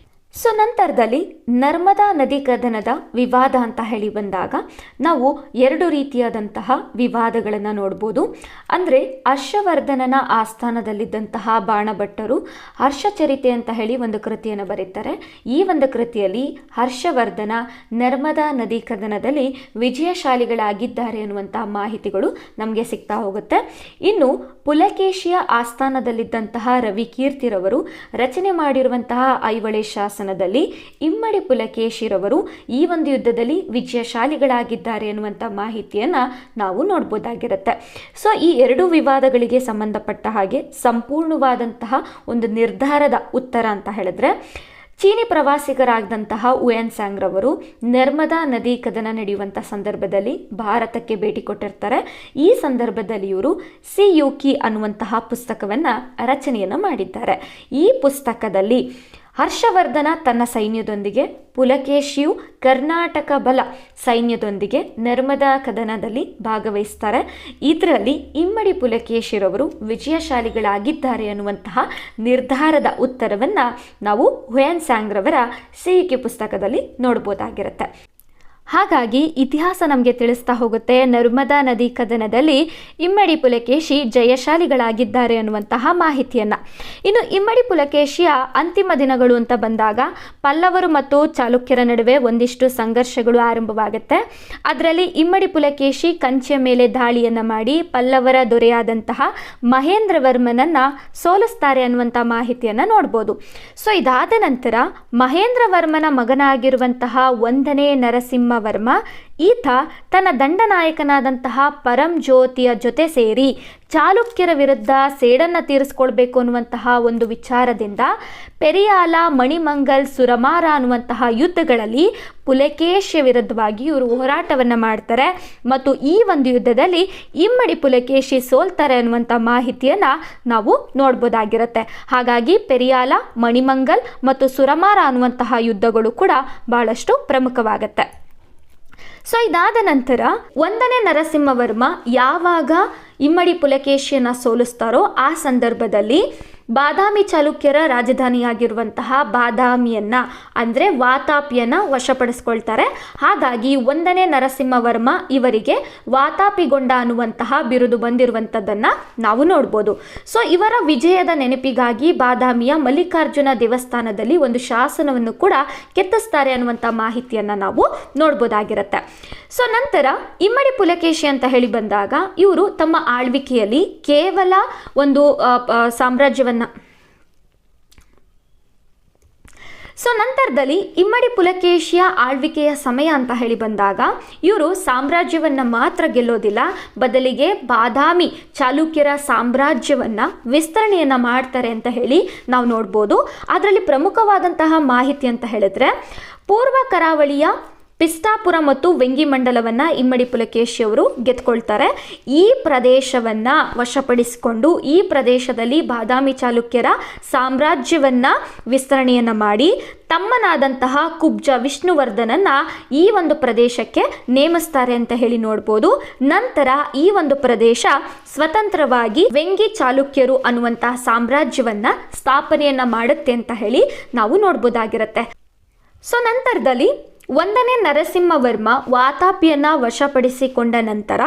ಸೊ ನಂತರದಲ್ಲಿ ನರ್ಮದಾ ನದಿ ಕದನದ ವಿವಾದ ಅಂತ ಹೇಳಿ ಬಂದಾಗ ನಾವು 2 ರೀತಿಯಾದಂತಹ ವಿವಾದಗಳನ್ನು ನೋಡ್ಬೋದು. ಅಂದರೆ ಹರ್ಷವರ್ಧನನ ಆಸ್ಥಾನದಲ್ಲಿದ್ದಂತಹ ಬಾಣಭಟ್ಟರು ಹರ್ಷಚರಿತೆ ಅಂತ ಹೇಳಿ ಒಂದು ಕೃತಿಯನ್ನು ಬರೀತಾರೆ. ಈ ಒಂದು ಕೃತಿಯಲ್ಲಿ ಹರ್ಷವರ್ಧನ ನರ್ಮದಾ ನದಿ ಕದನದಲ್ಲಿ ವಿಜಯಶಾಲಿಗಳಾಗಿದ್ದಾರೆ ಅನ್ನುವಂತಹ ಮಾಹಿತಿಗಳು ನಮಗೆ ಸಿಗ್ತಾ ಹೋಗುತ್ತೆ. ಇನ್ನು ಪುಲಕೇಶಿಯ ಆಸ್ಥಾನದಲ್ಲಿದ್ದಂತಹ ರವಿಕೀರ್ತಿರವರು ರಚನೆ ಮಾಡಿರುವಂತಹ ಐಹೊಳೆ ಶಾಸನ ಶಾಸನದಲ್ಲಿ ಇಮ್ಮಡಿ ಪುಲಕೇಶಿರವರು ಈ ಒಂದು ಯುದ್ಧದಲ್ಲಿ ವಿಜಯಶಾಲಿಗಳಾಗಿದ್ದಾರೆ ಅನ್ನುವಂಥ ಮಾಹಿತಿಯನ್ನು ನಾವು ನೋಡ್ಬೋದಾಗಿರುತ್ತೆ. ಸೊ ಈ ಎರಡು ವಿವಾದಗಳಿಗೆ ಸಂಬಂಧಪಟ್ಟ ಹಾಗೆ ಸಂಪೂರ್ಣವಾದಂತಹ ಒಂದು ನಿರ್ಧಾರದ ಉತ್ತರ ಅಂತ ಹೇಳಿದ್ರೆ, ಚೀನಿ ಪ್ರವಾಸಿಗರಾದಂತಹ ಹುಯೆನ್ ತ್ಸಾಂಗ್ ರವರು ನರ್ಮದಾ ನದಿ ಕದನ ನಡೆಯುವಂಥ ಸಂದರ್ಭದಲ್ಲಿ ಭಾರತಕ್ಕೆ ಭೇಟಿ ಕೊಟ್ಟಿರ್ತಾರೆ. ಈ ಸಂದರ್ಭದಲ್ಲಿ ಇವರು ಸಿ ಯುಕಿ ಅನ್ನುವಂತಹ ಪುಸ್ತಕವನ್ನು ರಚನೆಯನ್ನು ಮಾಡಿದ್ದಾರೆ. ಈ ಪುಸ್ತಕದಲ್ಲಿ ಹರ್ಷವರ್ಧನ ತನ್ನ ಸೈನ್ಯದೊಂದಿಗೆ, ಪುಲಕೇಶಿಯು ಕರ್ನಾಟಕ ಬಲ ಸೈನ್ಯದೊಂದಿಗೆ ನರ್ಮದಾ ಕದನದಲ್ಲಿ ಭಾಗವಹಿಸ್ತಾರೆ. ಇದರಲ್ಲಿ ಇಮ್ಮಡಿ ಪುಲಕೇಶಿರವರು ವಿಜಯಶಾಲಿಗಳಾಗಿದ್ದಾರೆ ಅನ್ನುವಂತಹ ನಿರ್ಧಾರದ ಉತ್ತರವನ್ನು ನಾವು ಹುಯೆನ್ ತ್ಸಾಂಗ್ ರವರ ಸಿಯುಕಿ ಪುಸ್ತಕದಲ್ಲಿ ನೋಡ್ಬೋದಾಗಿರುತ್ತೆ. ಹಾಗಾಗಿ ಇತಿಹಾಸ ನಮಗೆ ತಿಳಿಸ್ತಾ ಹೋಗುತ್ತೆ, ನರ್ಮದಾ ನದಿ ಕದನದಲ್ಲಿ ಇಮ್ಮಡಿ ಪುಲಕೇಶಿ ಜಯಶಾಲಿಗಳಾಗಿದ್ದಾರೆ ಅನ್ನುವಂತಹ ಮಾಹಿತಿಯನ್ನು. ಇನ್ನು ಇಮ್ಮಡಿ ಪುಲಕೇಶಿಯ ಅಂತಿಮ ದಿನಗಳು ಅಂತ ಬಂದಾಗ ಪಲ್ಲವರು ಮತ್ತು ಚಾಲುಕ್ಯರ ನಡುವೆ ಒಂದಿಷ್ಟು ಸಂಘರ್ಷಗಳು ಆರಂಭವಾಗುತ್ತೆ. ಅದರಲ್ಲಿ ಇಮ್ಮಡಿ ಪುಲಕೇಶಿ ಕಂಚಿಯ ಮೇಲೆ ದಾಳಿಯನ್ನು ಮಾಡಿ ಪಲ್ಲವರ ದೊರೆಯಾದಂತಹ ಮಹೇಂದ್ರವರ್ಮನನ್ನು ಸೋಲಿಸ್ತಾರೆ ಅನ್ನುವಂಥ ಮಾಹಿತಿಯನ್ನು ನೋಡ್ಬೋದು. ಸೊ ಇದಾದ ನಂತರ ಮಹೇಂದ್ರವರ್ಮನ ಮಗನಾಗಿರುವಂತಹ 1ನೇ ನರಸಿಂಹ ವರ್ಮ ಈತ ತನ್ನ ದಂಡನಾಯಕನಾದಂತಹ ಪರಂಜ್ಯೋತಿಯ ಜೊತೆ ಸೇರಿ ಚಾಲುಕ್ಯರ ವಿರುದ್ಧ ಸೇಡನ್ನು ತೀರಿಸ್ಕೊಳ್ಬೇಕು ಅನ್ನುವಂತಹ ಒಂದು ವಿಚಾರದಿಂದ ಪೆರಿಯಾಲ, ಮಣಿಮಂಗಲ್, ಸುರಮಾರ ಅನ್ನುವಂತಹ ಯುದ್ಧಗಳಲ್ಲಿ ಪುಲಕೇಶಿಯ ವಿರುದ್ಧವಾಗಿ ಇವರು ಹೋರಾಟವನ್ನು ಮಾಡ್ತಾರೆ ಮತ್ತು ಈ ಒಂದು ಯುದ್ಧದಲ್ಲಿ ಇಮ್ಮಡಿ ಪುಲಕೇಶಿ ಸೋಲ್ತಾರೆ ಅನ್ನುವಂಥ ಮಾಹಿತಿಯನ್ನು ನಾವು ನೋಡ್ಬೋದಾಗಿರುತ್ತೆ. ಹಾಗಾಗಿ ಪೆರಿಯಾಲ, ಮಣಿಮಂಗಲ್ ಮತ್ತು ಸುರಮಾರ ಅನ್ನುವಂತಹ ಯುದ್ಧಗಳು ಕೂಡ ಬಹಳಷ್ಟು ಪ್ರಮುಖವಾಗುತ್ತೆ. ಸೊ ಇದಾದ ನಂತರ 1ನೇ ನರಸಿಂಹವರ್ಮ ಯಾವಾಗ ಇಮ್ಮಡಿ ಪುಲಕೇಶಿಯನ್ನು ಸೋಲಿಸ್ತಾರೋ ಆ ಸಂದರ್ಭದಲ್ಲಿ ಬಾದಾಮಿ ಚಾಲುಕ್ಯರ ರಾಜಧಾನಿಯಾಗಿರುವಂತಹ ಬಾದಾಮಿಯನ್ನು ಅಂದರೆ ವಾತಾಪಿಯನ್ನು ವಶಪಡಿಸ್ಕೊಳ್ತಾರೆ. ಹಾಗಾಗಿ 1ನೇ ನರಸಿಂಹವರ್ಮ ಇವರಿಗೆ ವಾತಾಪಿಗೊಂಡ ಅನ್ನುವಂತಹ ಬಿರುದು ಬಂದಿರುವಂಥದ್ದನ್ನು ನಾವು ನೋಡ್ಬೋದು. ಸೊ ಇವರ ವಿಜಯದ ನೆನಪಿಗಾಗಿ ಬಾದಾಮಿಯ ಮಲ್ಲಿಕಾರ್ಜುನ ದೇವಸ್ಥಾನದಲ್ಲಿ ಒಂದು ಶಾಸನವನ್ನು ಕೂಡ ಕೆತ್ತಿಸ್ತಾರೆ ಅನ್ನುವಂಥ ಮಾಹಿತಿಯನ್ನು ನಾವು ನೋಡ್ಬೋದಾಗಿರುತ್ತೆ. ಸೊ ನಂತರ ಇಮ್ಮಡಿ ಪುಲಕೇಶಿ ಅಂತ ಹೇಳಿ ಬಂದಾಗ ಇವರು ತಮ್ಮ ಆಳ್ವಿಕೆಯಲ್ಲಿ ಕೇವಲ ಒಂದು ಸಾಮ್ರಾಜ್ಯವನ್ನು ಸೊ ನಂತರದಲ್ಲಿ ಇಮ್ಮಡಿ ಪುಲಕೇಶಿಯ ಆಳ್ವಿಕೆಯ ಸಮಯ ಅಂತ ಹೇಳಿ ಬಂದಾಗ ಇವರು ಸಾಮ್ರಾಜ್ಯವನ್ನು ಮಾತ್ರ ಗೆಲ್ಲೋದಿಲ್ಲ, ಬದಲಿಗೆ ಬಾದಾಮಿ ಚಾಲುಕ್ಯರ ಸಾಮ್ರಾಜ್ಯವನ್ನು ವಿಸ್ತರಣೆಯನ್ನು ಮಾಡ್ತಾರೆ ಅಂತ ಹೇಳಿ ನಾವು ನೋಡ್ಬೋದು. ಅದರಲ್ಲಿ ಪ್ರಮುಖವಾದಂತಹ ಮಾಹಿತಿ ಅಂತ ಹೇಳಿದ್ರೆ, ಪೂರ್ವ ಕರಾವಳಿಯ ಪಿಸ್ಟಾಪುರ ಮತ್ತು ವೆಂಗಿ ಮಂಡಲವನ್ನು ಇಮ್ಮಡಿ ಪುಲಕೇಶಿಯವರು ಗೆದ್ಕೊಳ್ತಾರೆ. ಈ ಪ್ರದೇಶವನ್ನು ವಶಪಡಿಸಿಕೊಂಡು ಈ ಪ್ರದೇಶದಲ್ಲಿ ಬಾದಾಮಿ ಚಾಲುಕ್ಯರ ಸಾಮ್ರಾಜ್ಯವನ್ನು ವಿಸ್ತರಣೆಯನ್ನು ಮಾಡಿ ತಮ್ಮನಾದಂತಹ ಕುಬ್ಜ ವಿಷ್ಣುವರ್ಧನನ್ನು ಈ ಒಂದು ಪ್ರದೇಶಕ್ಕೆ ನೇಮಿಸ್ತಾರೆ ಅಂತ ಹೇಳಿ ನೋಡ್ಬೋದು. ನಂತರ ಈ ಒಂದು ಪ್ರದೇಶ ಸ್ವತಂತ್ರವಾಗಿ ವೆಂಗಿ ಚಾಲುಕ್ಯರು ಅನ್ನುವಂತಹ ಸಾಮ್ರಾಜ್ಯವನ್ನು ಸ್ಥಾಪನೆಯನ್ನು ಮಾಡುತ್ತೆ ಅಂತ ಹೇಳಿ ನಾವು ನೋಡ್ಬೋದಾಗಿರುತ್ತೆ. ಸೊ ನಂತರದಲ್ಲಿ 1ನೇ ನರಸಿಂಹವರ್ಮ ವಾತಾಪಿಯನ್ನು ವಶಪಡಿಸಿಕೊಂಡ ನಂತರ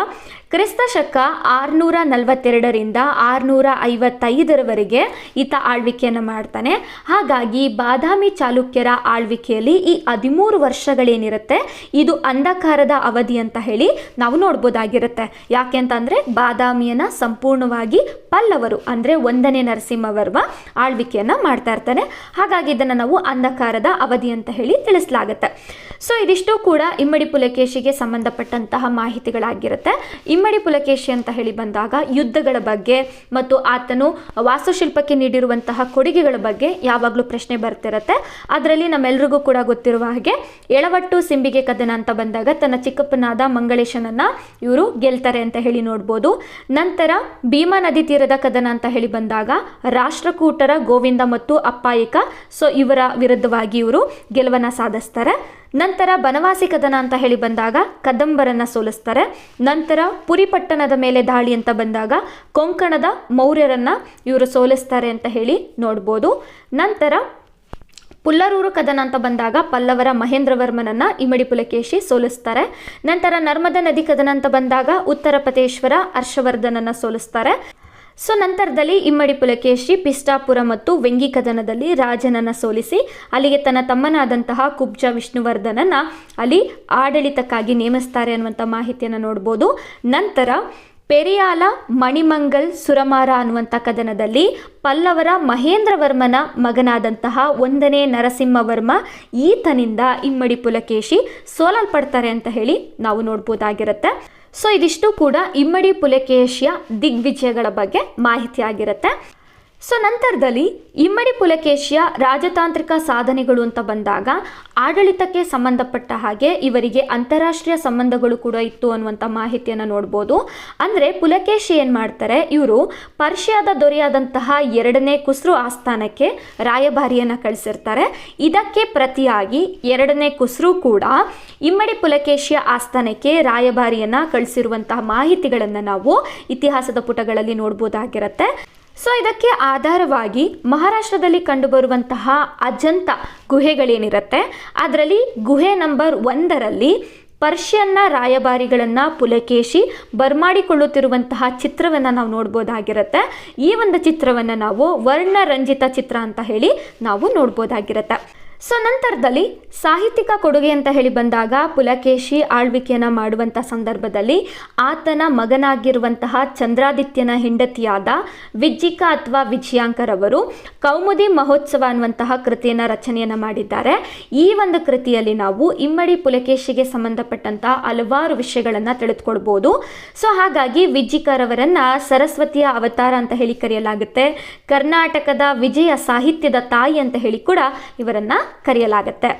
ಕ್ರಿಸ್ತ ಶಕ 642ರಿಂದ 655ರವರೆಗೆ ಈತ ಆಳ್ವಿಕೆಯನ್ನು ಮಾಡ್ತಾನೆ. ಹಾಗಾಗಿ ಬಾದಾಮಿ ಚಾಲುಕ್ಯರ ಆಳ್ವಿಕೆಯಲ್ಲಿ ಈ 13 ವರ್ಷಗಳೇನಿರುತ್ತೆ ಇದು ಅಂಧಕಾರದ ಅವಧಿ ಅಂತ ಹೇಳಿ ನಾವು ನೋಡ್ಬೋದಾಗಿರುತ್ತೆ. ಯಾಕೆ ಅಂತಂದರೆ ಬಾದಾಮಿಯನ್ನು ಸಂಪೂರ್ಣವಾಗಿ ಪಲ್ಲವರು ಅಂದರೆ 1ನೇ ನರಸಿಂಹವರ್ಮ ಆಳ್ವಿಕೆಯನ್ನು ಮಾಡ್ತಾ ಇರ್ತಾನೆ. ಹಾಗಾಗಿ ಇದನ್ನು ನಾವು ಅಂಧಕಾರದ ಅವಧಿ ಅಂತ ಹೇಳಿ ತಿಳಿಸಲಾಗುತ್ತೆ. ಸೊ ಇದಿಷ್ಟು ಕೂಡ ಇಮ್ಮಡಿ ಪುಲಕೇಶಿಗೆ ಸಂಬಂಧಪಟ್ಟಂತಹ ಮಾಹಿತಿಗಳಾಗಿರುತ್ತೆ. ಇಮ್ಮಡಿ ಪುಲಕೇಶಿ ಅಂತ ಹೇಳಿ ಬಂದಾಗ ಯುದ್ಧಗಳ ಬಗ್ಗೆ ಮತ್ತು ಆತನು ವಾಸ್ತುಶಿಲ್ಪಕ್ಕೆ ನೀಡಿರುವಂತಹ ಕೊಡುಗೆಗಳ ಬಗ್ಗೆ ಯಾವಾಗಲೂ ಪ್ರಶ್ನೆ ಬರ್ತಿರುತ್ತೆ. ಅದರಲ್ಲಿ ನಮ್ಮೆಲ್ರಿಗೂ ಕೂಡ ಗೊತ್ತಿರುವ ಹಾಗೆ ಎಳವಟ್ಟು ಸಿಂಬಿಗೆ ಕದನ ಅಂತ ಬಂದಾಗ ತನ್ನ ಚಿಕ್ಕಪ್ಪನಾದ ಮಂಗಳೇಶನನ್ನು ಇವರು ಗೆಲ್ತಾರೆ ಅಂತ ಹೇಳಿ ನೋಡ್ಬೋದು. ನಂತರ ಭೀಮಾ ನದಿ ತೀರದ ಕದನ ಅಂತ ಹೇಳಿ ಬಂದಾಗ ರಾಷ್ಟ್ರಕೂಟರ ಗೋವಿಂದ ಮತ್ತು ಅಪ್ಪಾಯಿಕ ಸೊ ಇವರ ವಿರುದ್ಧವಾಗಿ ಇವರು ಗೆಲುವನ್ನು ಸಾಧಿಸ್ತಾರೆ. ನಂತರ ಬನವಾಸಿ ಕದನ ಅಂತ ಹೇಳಿ ಬಂದಾಗ ಕದಂಬರನ್ನು ಸೋಲಿಸ್ತಾರೆ. ನಂತರ ಪುರಿಪಟ್ಟಣದ ಮೇಲೆ ದಾಳಿ ಅಂತ ಬಂದಾಗ ಕೊಂಕಣದ ಮೌರ್ಯರನ್ನು ಇವರು ಸೋಲಿಸ್ತಾರೆ ಅಂತ ಹೇಳಿ ನೋಡ್ಬೋದು. ನಂತರ ಪುಲ್ಲರೂರು ಕದನ ಅಂತ ಬಂದಾಗ ಪಲ್ಲವರ ಮಹೇಂದ್ರವರ್ಮನನ್ನು ಇಮ್ಮಡಿ ಪುಲಕೇಶಿ ಸೋಲಿಸ್ತಾರೆ. ನಂತರ ನರ್ಮದಾ ನದಿ ಕದನ ಅಂತ ಬಂದಾಗ ಉತ್ತರಪತೇಶ್ವರ ಹರ್ಷವರ್ಧನನ್ನು ಸೋಲಿಸ್ತಾರೆ. ಸೊ ನಂತರದಲ್ಲಿ ಇಮ್ಮಡಿ ಪುಲಕೇಶಿ ಪಿಸ್ಟಾಪುರ ಮತ್ತು ವೆಂಗಿ ಕದನದಲ್ಲಿ ರಾಜನನ್ನು ಸೋಲಿಸಿ ಅಲ್ಲಿಗೆ ತನ್ನ ತಮ್ಮನಾದಂತಹ ಕುಬ್ಜ ವಿಷ್ಣುವರ್ಧನನ್ನು ಅಲ್ಲಿ ಆಡಳಿತಕ್ಕಾಗಿ ನೇಮಿಸ್ತಾರೆ ಅನ್ನುವಂಥ ಮಾಹಿತಿಯನ್ನು ನೋಡ್ಬೋದು. ನಂತರ ಪೆರಿಯಾಲ ಮಣಿಮಂಗಲ್ ಸುರಮಾರ ಅನ್ನುವಂಥ ಕದನದಲ್ಲಿ ಪಲ್ಲವರ ಮಹೇಂದ್ರವರ್ಮನ ಮಗನಾದಂತಹ 1ನೇ ನರಸಿಂಹವರ್ಮ ಈತನಿಂದ ಇಮ್ಮಡಿ ಪುಲಕೇಶಿ ಸೋಲಲ್ಪಡ್ತಾರೆ ಅಂತ ಹೇಳಿ ನಾವು ನೋಡ್ಬೋದಾಗಿರುತ್ತೆ. ಸೊ ಇದಿಷ್ಟು ಕೂಡ ಇಮ್ಮಡಿ ಪುಲಕೇಶಿಯ ದಿಗ್ವಿಜಯಗಳ ಬಗ್ಗೆ ಮಾಹಿತಿ ಆಗಿರುತ್ತೆ. ಸೊ ನಂತರದಲ್ಲಿ ಇಮ್ಮಡಿ ಪುಲಕೇಶಿಯ ರಾಜತಾಂತ್ರಿಕ ಸಾಧನೆಗಳು ಅಂತ ಬಂದಾಗ ಆಡಳಿತಕ್ಕೆ ಸಂಬಂಧಪಟ್ಟ ಹಾಗೆ ಇವರಿಗೆ ಅಂತಾರಾಷ್ಟ್ರೀಯ ಸಂಬಂಧಗಳು ಕೂಡ ಇತ್ತು ಅನ್ನುವಂಥ ಮಾಹಿತಿಯನ್ನು ನೋಡ್ಬೋದು. ಅಂದರೆ ಪುಲಕೇಶಿ ಏನು ಮಾಡ್ತಾರೆ, ಇವರು ಪರ್ಷಿಯಾದ ದೊರೆಯಾದಂತಹ 2ನೇ ಖುಸ್ರು ಆಸ್ಥಾನಕ್ಕೆ ರಾಯಭಾರಿಯನ್ನು ಕಳಿಸಿರ್ತಾರೆ. ಇದಕ್ಕೆ ಪ್ರತಿಯಾಗಿ 2ನೇ ಖುಸ್ರು ಕೂಡ ಇಮ್ಮಡಿ ಪುಲಕೇಶಿಯ ಆಸ್ಥಾನಕ್ಕೆ ರಾಯಭಾರಿಯನ್ನು ಕಳಿಸಿರುವಂತಹ ಮಾಹಿತಿಗಳನ್ನು ನಾವು ಇತಿಹಾಸದ ಪುಟಗಳಲ್ಲಿ ನೋಡ್ಬೋದಾಗಿರುತ್ತೆ. ಸೊ ಇದಕ್ಕೆ ಆಧಾರವಾಗಿ ಮಹಾರಾಷ್ಟ್ರದಲ್ಲಿ ಕಂಡುಬರುವಂತಹ ಅಜಂತ ಗುಹೆಗಳೇನಿರುತ್ತೆ ಅದರಲ್ಲಿ ಗುಹೆ ನಂಬರ್ 1ರಲ್ಲಿ ಪರ್ಷಿಯನ್ನ ರಾಯಭಾರಿಗಳನ್ನು ಪುಲಕೇಶಿ ಬರ್ಮಾಡಿಕೊಳ್ಳುತ್ತಿರುವಂತಹ ಚಿತ್ರವನ್ನು ನಾವು ನೋಡ್ಬೋದಾಗಿರುತ್ತೆ. ಈ ಒಂದು ಚಿತ್ರವನ್ನು ನಾವು ವರ್ಣರಂಜಿತ ಚಿತ್ರ ಅಂತ ಹೇಳಿ ನಾವು ನೋಡ್ಬೋದಾಗಿರುತ್ತೆ. ಸೊ ನಂತರದಲ್ಲಿ ಸಾಹಿತ್ಯಿಕ ಕೊಡುಗೆ ಅಂತ ಹೇಳಿ ಬಂದಾಗ ಪುಲಕೇಶಿ ಆಳ್ವಿಕೆಯನ್ನು ಮಾಡುವಂಥ ಸಂದರ್ಭದಲ್ಲಿ ಆತನ ಮಗನಾಗಿರುವಂತಹ ಚಂದ್ರಾದಿತ್ಯನ ಹೆಂಡತಿಯಾದ ವಿಜ್ಜಿಕ ಅಥವಾ ವಿಜಯಾಂಕರವರು ಕೌಮುದಿ ಮಹೋತ್ಸವ ಅನ್ನುವಂತಹ ಕೃತಿಯನ್ನು ರಚನೆಯನ್ನು ಮಾಡಿದ್ದಾರೆ. ಈ ಒಂದು ಕೃತಿಯಲ್ಲಿ ನಾವು ಇಮ್ಮಡಿ ಪುಲಕೇಶಿಗೆ ಸಂಬಂಧಪಟ್ಟಂತಹ ಹಲವಾರು ವಿಷಯಗಳನ್ನು ತಿಳಿದುಕೊಳ್ಬೋದು. ಸೊ ಹಾಗಾಗಿ ವಿಜ್ಜಿಕರವರನ್ನು ಸರಸ್ವತಿಯ ಅವತಾರ ಅಂತ ಹೇಳಿ ಕರೆಯಲಾಗುತ್ತೆ. ಕರ್ನಾಟಕದ ವಿಜಯ ಸಾಹಿತ್ಯದ ತಾಯಿ ಅಂತ ಹೇಳಿ ಕೂಡ ಇವರನ್ನು ಕರೆಯಲಾಗುತ್ತೆ.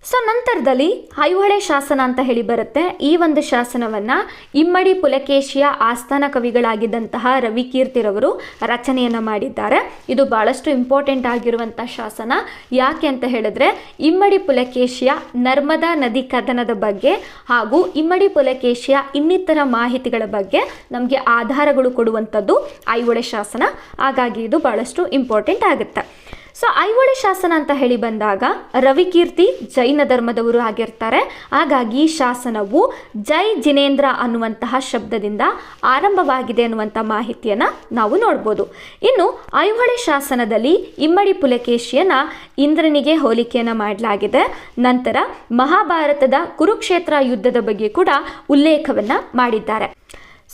ಸೊ ನಂತರದಲ್ಲಿ ಐಹೊಳೆ ಶಾಸನ ಅಂತ ಹೇಳಿ ಬರುತ್ತೆ. ಈ ಒಂದು ಶಾಸನವನ್ನು ಇಮ್ಮಡಿ ಪುಲಕೇಶಿಯ ಆಸ್ಥಾನ ಕವಿಗಳಾಗಿದ್ದಂತಹ ರವಿಕೀರ್ತಿರವರು ರಚನೆಯನ್ನು ಮಾಡಿದ್ದಾರೆ. ಇದು ಬಹಳಷ್ಟು ಇಂಪಾರ್ಟೆಂಟ್ ಆಗಿರುವಂಥ ಶಾಸನ. ಯಾಕೆ ಅಂತ ಹೇಳಿದ್ರೆ ಇಮ್ಮಡಿ ಪುಲಕೇಶಿಯ ನರ್ಮದಾ ನದಿ ಕದನದ ಬಗ್ಗೆ ಹಾಗೂ ಇಮ್ಮಡಿ ಪುಲಕೇಶಿಯ ಇನ್ನಿತರ ಮಾಹಿತಿಗಳ ಬಗ್ಗೆ ನಮಗೆ ಆಧಾರಗಳು ಕೊಡುವಂಥದ್ದು ಐಹೊಳೆ ಶಾಸನ. ಹಾಗಾಗಿ ಇದು ಬಹಳಷ್ಟು ಇಂಪಾರ್ಟೆಂಟ್ ಆಗುತ್ತೆ. ಸೊ ಐಹೊಳೆ ಶಾಸನ ಅಂತ ಹೇಳಿ ಬಂದಾಗ ರವಿಕೀರ್ತಿ ಜೈನ ಧರ್ಮದವರು ಆಗಿರ್ತಾರೆ. ಹಾಗಾಗಿ ಈ ಶಾಸನವು ಜೈ ಜಿನೇಂದ್ರ ಅನ್ನುವಂತಹ ಶಬ್ದದಿಂದ ಆರಂಭವಾಗಿದೆ ಅನ್ನುವಂಥ ಮಾಹಿತಿಯನ್ನು ನಾವು ನೋಡ್ಬೋದು. ಇನ್ನು ಐಹೊಳೆ ಶಾಸನದಲ್ಲಿ ಇಮ್ಮಡಿ ಪುಲಕೇಶಿಯನ್ನ ಇಂದ್ರನಿಗೆ ಹೋಲಿಕೆಯನ್ನು ಮಾಡಲಾಗಿದೆ. ನಂತರ ಮಹಾಭಾರತದ ಕುರುಕ್ಷೇತ್ರ ಯುದ್ಧದ ಬಗ್ಗೆ ಕೂಡ ಉಲ್ಲೇಖವನ್ನು ಮಾಡಿದ್ದಾರೆ.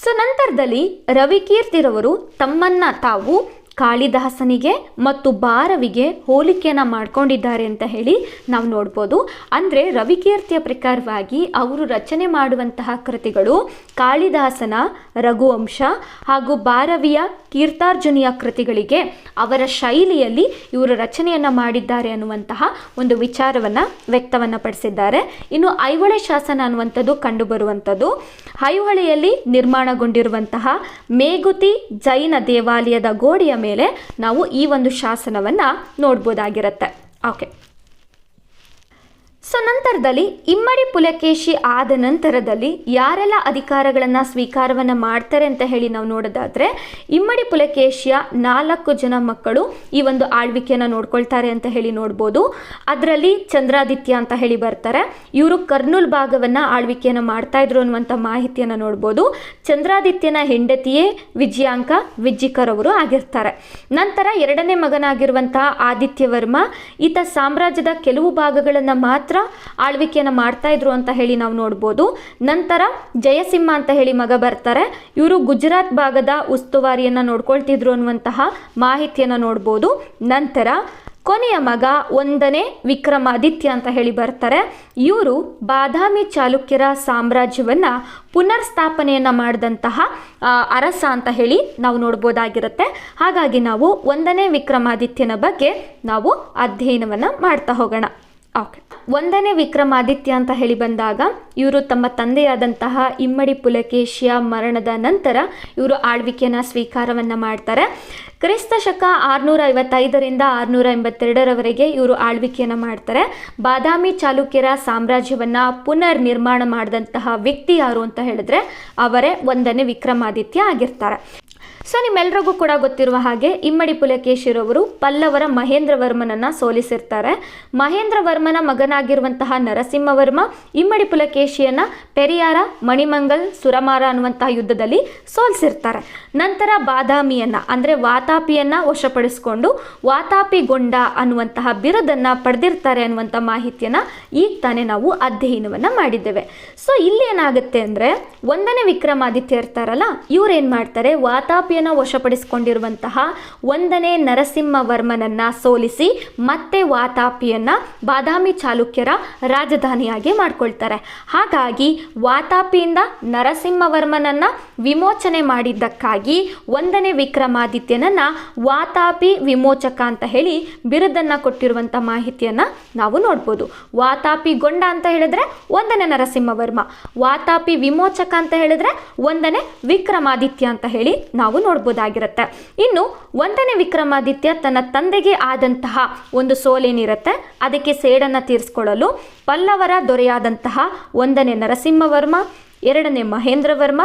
ಸೊ ನಂತರದಲ್ಲಿ ರವಿಕೀರ್ತಿರವರು ತಮ್ಮನ್ನ ತಾವು ಕಾಳಿದಾಸನಿಗೆ ಮತ್ತು ಭಾರವಿಗೆ ಹೋಲಿಕೆಯನ್ನು ಮಾಡ್ಕೊಂಡಿದ್ದಾರೆ ಅಂತ ಹೇಳಿ ನಾವು ನೋಡ್ಬೋದು. ಅಂದರೆ ರವಿಕೀರ್ತಿಯ ಪ್ರಕಾರವಾಗಿ ಅವರು ರಚನೆ ಮಾಡುವಂತಹ ಕೃತಿಗಳು ಕಾಳಿದಾಸನ ರಘುವಂಶ ಹಾಗೂ ಭಾರವಿಯ ಕೀರ್ತಾರ್ಜುನಿಯ ಕೃತಿಗಳಿಗೆ ಅವರ ಶೈಲಿಯಲ್ಲಿ ಇವರು ರಚನೆಯನ್ನು ಮಾಡಿದ್ದಾರೆ ಅನ್ನುವಂತಹ ಒಂದು ವಿಚಾರವನ್ನು ವ್ಯಕ್ತವನ್ನು ಪಡಿಸಿದ್ದಾರೆ. ಇನ್ನು ಐಹೊಳೆ ಶಾಸನ ಅನ್ನುವಂಥದ್ದು ಕಂಡುಬರುವಂಥದ್ದು ಐಹೊಳೆಯಲ್ಲಿ ನಿರ್ಮಾಣಗೊಂಡಿರುವಂತಹ ಮೇಗುತಿ ಜೈನ ದೇವಾಲಯದ ಗೋಡೆಯ ಮೇಲೆ ನಾವು ಈ ಒಂದು ಶಾಸನವನ್ನು ನೋಡ್ಬೋದಾಗಿರುತ್ತೆ. ಓಕೆ. ಸೊ ನಂತರದಲ್ಲಿ ಇಮ್ಮಡಿ ಪುಲಕೇಶಿ ಆದ ನಂತರದಲ್ಲಿ ಯಾರೆಲ್ಲ ಅಧಿಕಾರಗಳನ್ನು ಸ್ವೀಕಾರವನ್ನು ಮಾಡ್ತಾರೆ ಅಂತ ಹೇಳಿ ನಾವು ನೋಡೋದಾದರೆ ಇಮ್ಮಡಿ ಪುಲಕೇಶಿಯ 4 ಜನ ಮಕ್ಕಳು ಈ ಒಂದು ಆಳ್ವಿಕೆಯನ್ನು ನೋಡ್ಕೊಳ್ತಾರೆ ಅಂತ ಹೇಳಿ ನೋಡ್ಬೋದು. ಅದರಲ್ಲಿ ಚಂದ್ರಾದಿತ್ಯ ಅಂತ ಹೇಳಿ ಬರ್ತಾರೆ. ಇವರು ಕರ್ನೂಲ್ ಭಾಗವನ್ನು ಆಳ್ವಿಕೆಯನ್ನು ಮಾಡ್ತಾ ಇದ್ರು ಅನ್ನುವಂಥ ಮಾಹಿತಿಯನ್ನು ನೋಡ್ಬೋದು. ಚಂದ್ರಾದಿತ್ಯನ ಹೆಂಡತಿಯೇ ವಿಜಯಾಂಕ ವಿಜ್ಜಿಕರವರು ಆಗಿರ್ತಾರೆ. ನಂತರ 2ನೇ ಮಗನಾಗಿರುವಂತಹ ಆದಿತ್ಯವರ್ಮ ಈತ ಸಾಮ್ರಾಜ್ಯದ ಕೆಲವು ಭಾಗಗಳನ್ನು ಮಾತ್ರ ಆಳ್ವಿಕೆಯನ್ನು ಮಾಡ್ತಾ ಇದ್ರು ಅಂತ ಹೇಳಿ ನಾವು ನೋಡ್ಬೋದು. ನಂತರ ಜಯಸಿಂಹ ಅಂತ ಹೇಳಿ ಮಗ ಬರ್ತಾರೆ. ಇವರು ಗುಜರಾತ್ ಭಾಗದ ಉಸ್ತುವಾರಿಯನ್ನು ನೋಡ್ಕೊಳ್ತಿದ್ರು ಅನ್ನುವಂತಹ ಮಾಹಿತಿಯನ್ನು ನೋಡ್ಬೋದು. ನಂತರ ಕೊನೆಯ ಮಗ 1ನೇ ವಿಕ್ರಮಾದಿತ್ಯ ಅಂತ ಹೇಳಿ ಬರ್ತಾರೆ. ಇವರು ಬಾದಾಮಿ ಚಾಲುಕ್ಯರ ಸಾಮ್ರಾಜ್ಯವನ್ನು ಪುನರ್ಸ್ಥಾಪನೆಯನ್ನು ಮಾಡಿದಂತಹ ಅರಸ ಅಂತ ಹೇಳಿ ನಾವು ನೋಡ್ಬೋದಾಗಿರುತ್ತೆ. ಹಾಗಾಗಿ ನಾವು 1ನೇ ವಿಕ್ರಮಾದಿತ್ಯನ ಬಗ್ಗೆ ನಾವು ಅಧ್ಯಯನವನ್ನು ಮಾಡ್ತಾ ಹೋಗೋಣ. ಓಕೆ. 1ನೇ ವಿಕ್ರಮಾದಿತ್ಯ ಅಂತ ಹೇಳಿ ಬಂದಾಗ ಇವರು ತಮ್ಮ ತಂದೆಯಾದಂತಹ ಇಮ್ಮಡಿ ಪುಲಕೇಶಿಯ ಮರಣದ ನಂತರ ಇವರು ಆಳ್ವಿಕೆಯನ್ನು ಸ್ವೀಕಾರವನ್ನು ಮಾಡ್ತಾರೆ. ಕ್ರಿಸ್ತ ಶಕ 655ರಿಂದ 682ರವರೆಗೆ ಇವರು ಆಳ್ವಿಕೆಯನ್ನು ಮಾಡ್ತಾರೆ. ಬಾದಾಮಿ ಚಾಲುಕ್ಯರ ಸಾಮ್ರಾಜ್ಯವನ್ನು ಪುನರ್ ನಿರ್ಮಾಣ ಮಾಡಿದಂತಹ ವ್ಯಕ್ತಿ ಯಾರು ಅಂತ ಹೇಳಿದ್ರೆ ಅವರೇ 1ನೇ ವಿಕ್ರಮಾದಿತ್ಯ ಆಗಿರ್ತಾರೆ. ಸೊ ನಿಮ್ಮೆಲ್ರಿಗೂ ಕೂಡ ಗೊತ್ತಿರುವ ಹಾಗೆ ಇಮ್ಮಡಿ ಪುಲಕೇಶಿರವರು ಪಲ್ಲವರ ಮಹೇಂದ್ರವರ್ಮನನ್ನ ಸೋಲಿಸಿರ್ತಾರೆ. ಮಹೇಂದ್ರವರ್ಮನ ಮಗನಾಗಿರುವಂತಹ ನರಸಿಂಹವರ್ಮ ಇಮ್ಮಡಿ ಪುಲಕೇಶಿಯನ್ನ ಪೆರಿಯಾರ, ಮಣಿಮಂಗಲ್, ಸುರಮಾರ ಅನ್ನುವಂತಹ ಯುದ್ಧದಲ್ಲಿ ಸೋಲಿಸಿರ್ತಾರೆ. ನಂತರ ಬಾದಾಮಿಯನ್ನ ಅಂದರೆ ವಾತಾಪಿಯನ್ನ ವಶಪಡಿಸಿಕೊಂಡು ವಾತಾಪಿಗೊಂಡ ಅನ್ನುವಂತಹ ಬಿರುದನ್ನ ಪಡೆದಿರ್ತಾರೆ ಅನ್ನುವಂಥ ಮಾಹಿತಿಯನ್ನ ಈಗ ತಾನೇ ನಾವು ಅಧ್ಯಯನವನ್ನ ಮಾಡಿದ್ದೇವೆ. ಸೊ ಇಲ್ಲಿ ಏನಾಗುತ್ತೆ ಅಂದರೆ 1ನೇ ವಿಕ್ರಮಾದಿತ್ಯ ಇರ್ತಾರಲ್ಲ, ಇವ್ರೇನು ಮಾಡ್ತಾರೆ, ವಾತಾಪಿಯನ್ನು ವಶಪಡಿಸಿಕೊಂಡಿರುವಂತಹ 1ನೇ ನರಸಿಂಹವರ್ಮನನ್ನ ಸೋಲಿಸಿ ಮತ್ತೆ ವಾತಾಪಿಯನ್ನು ಬಾದಾಮಿ ಚಾಲುಕ್ಯರ ರಾಜಧಾನಿಯಾಗಿ ಮಾಡ್ಕೊಳ್ತಾರೆ. ಹಾಗಾಗಿ ವಾತಾಪಿಯಿಂದ ನರಸಿಂಹವರ್ಮನನ್ನ ವಿಮೋಚನೆ ಮಾಡಿದ್ದಕ್ಕಾಗಿ 1ನೇ ವಿಕ್ರಮಾದಿತ್ಯನನ್ನ ವಾತಾಪಿ ವಿಮೋಚಕ ಅಂತ ಹೇಳಿ ಬಿರುದನ್ನ ಕೊಟ್ಟಿರುವಂಥ ಮಾಹಿತಿಯನ್ನು ನಾವು ನೋಡ್ಬೋದು. ವಾತಾಪಿ ಗೊಂಡ ಅಂತ ಹೇಳಿದ್ರೆ 1ನೇ ನರಸಿಂಹವರ್ಮ, ವಾತಾಪಿ ವಿಮೋಚಕ ಅಂತ ಹೇಳಿದ್ರೆ 1ನೇ ವಿಕ್ರಮಾದಿತ್ಯ ಅಂತ ಹೇಳಿ ನಾವು ನೋಡ್ಬೋದಾಗಿರುತ್ತೆ. ಇನ್ನು 1ನೇ ವಿಕ್ರಮಾದಿತ್ಯ ತನ್ನ ತಂದೆಗೆ ಆದಂತಹ ಒಂದು ಸೋಲೇನಿರುತ್ತೆ ಅದಕ್ಕೆ ಸೇಡನ್ನು ತೀರಿಸಿಕೊಳ್ಳಲು ಪಲ್ಲವರ ದೊರೆಯಾದಂತಹ 1ನೇ ನರಸಿಂಹವರ್ಮ, 2ನೇ ಮಹೇಂದ್ರವರ್ಮ,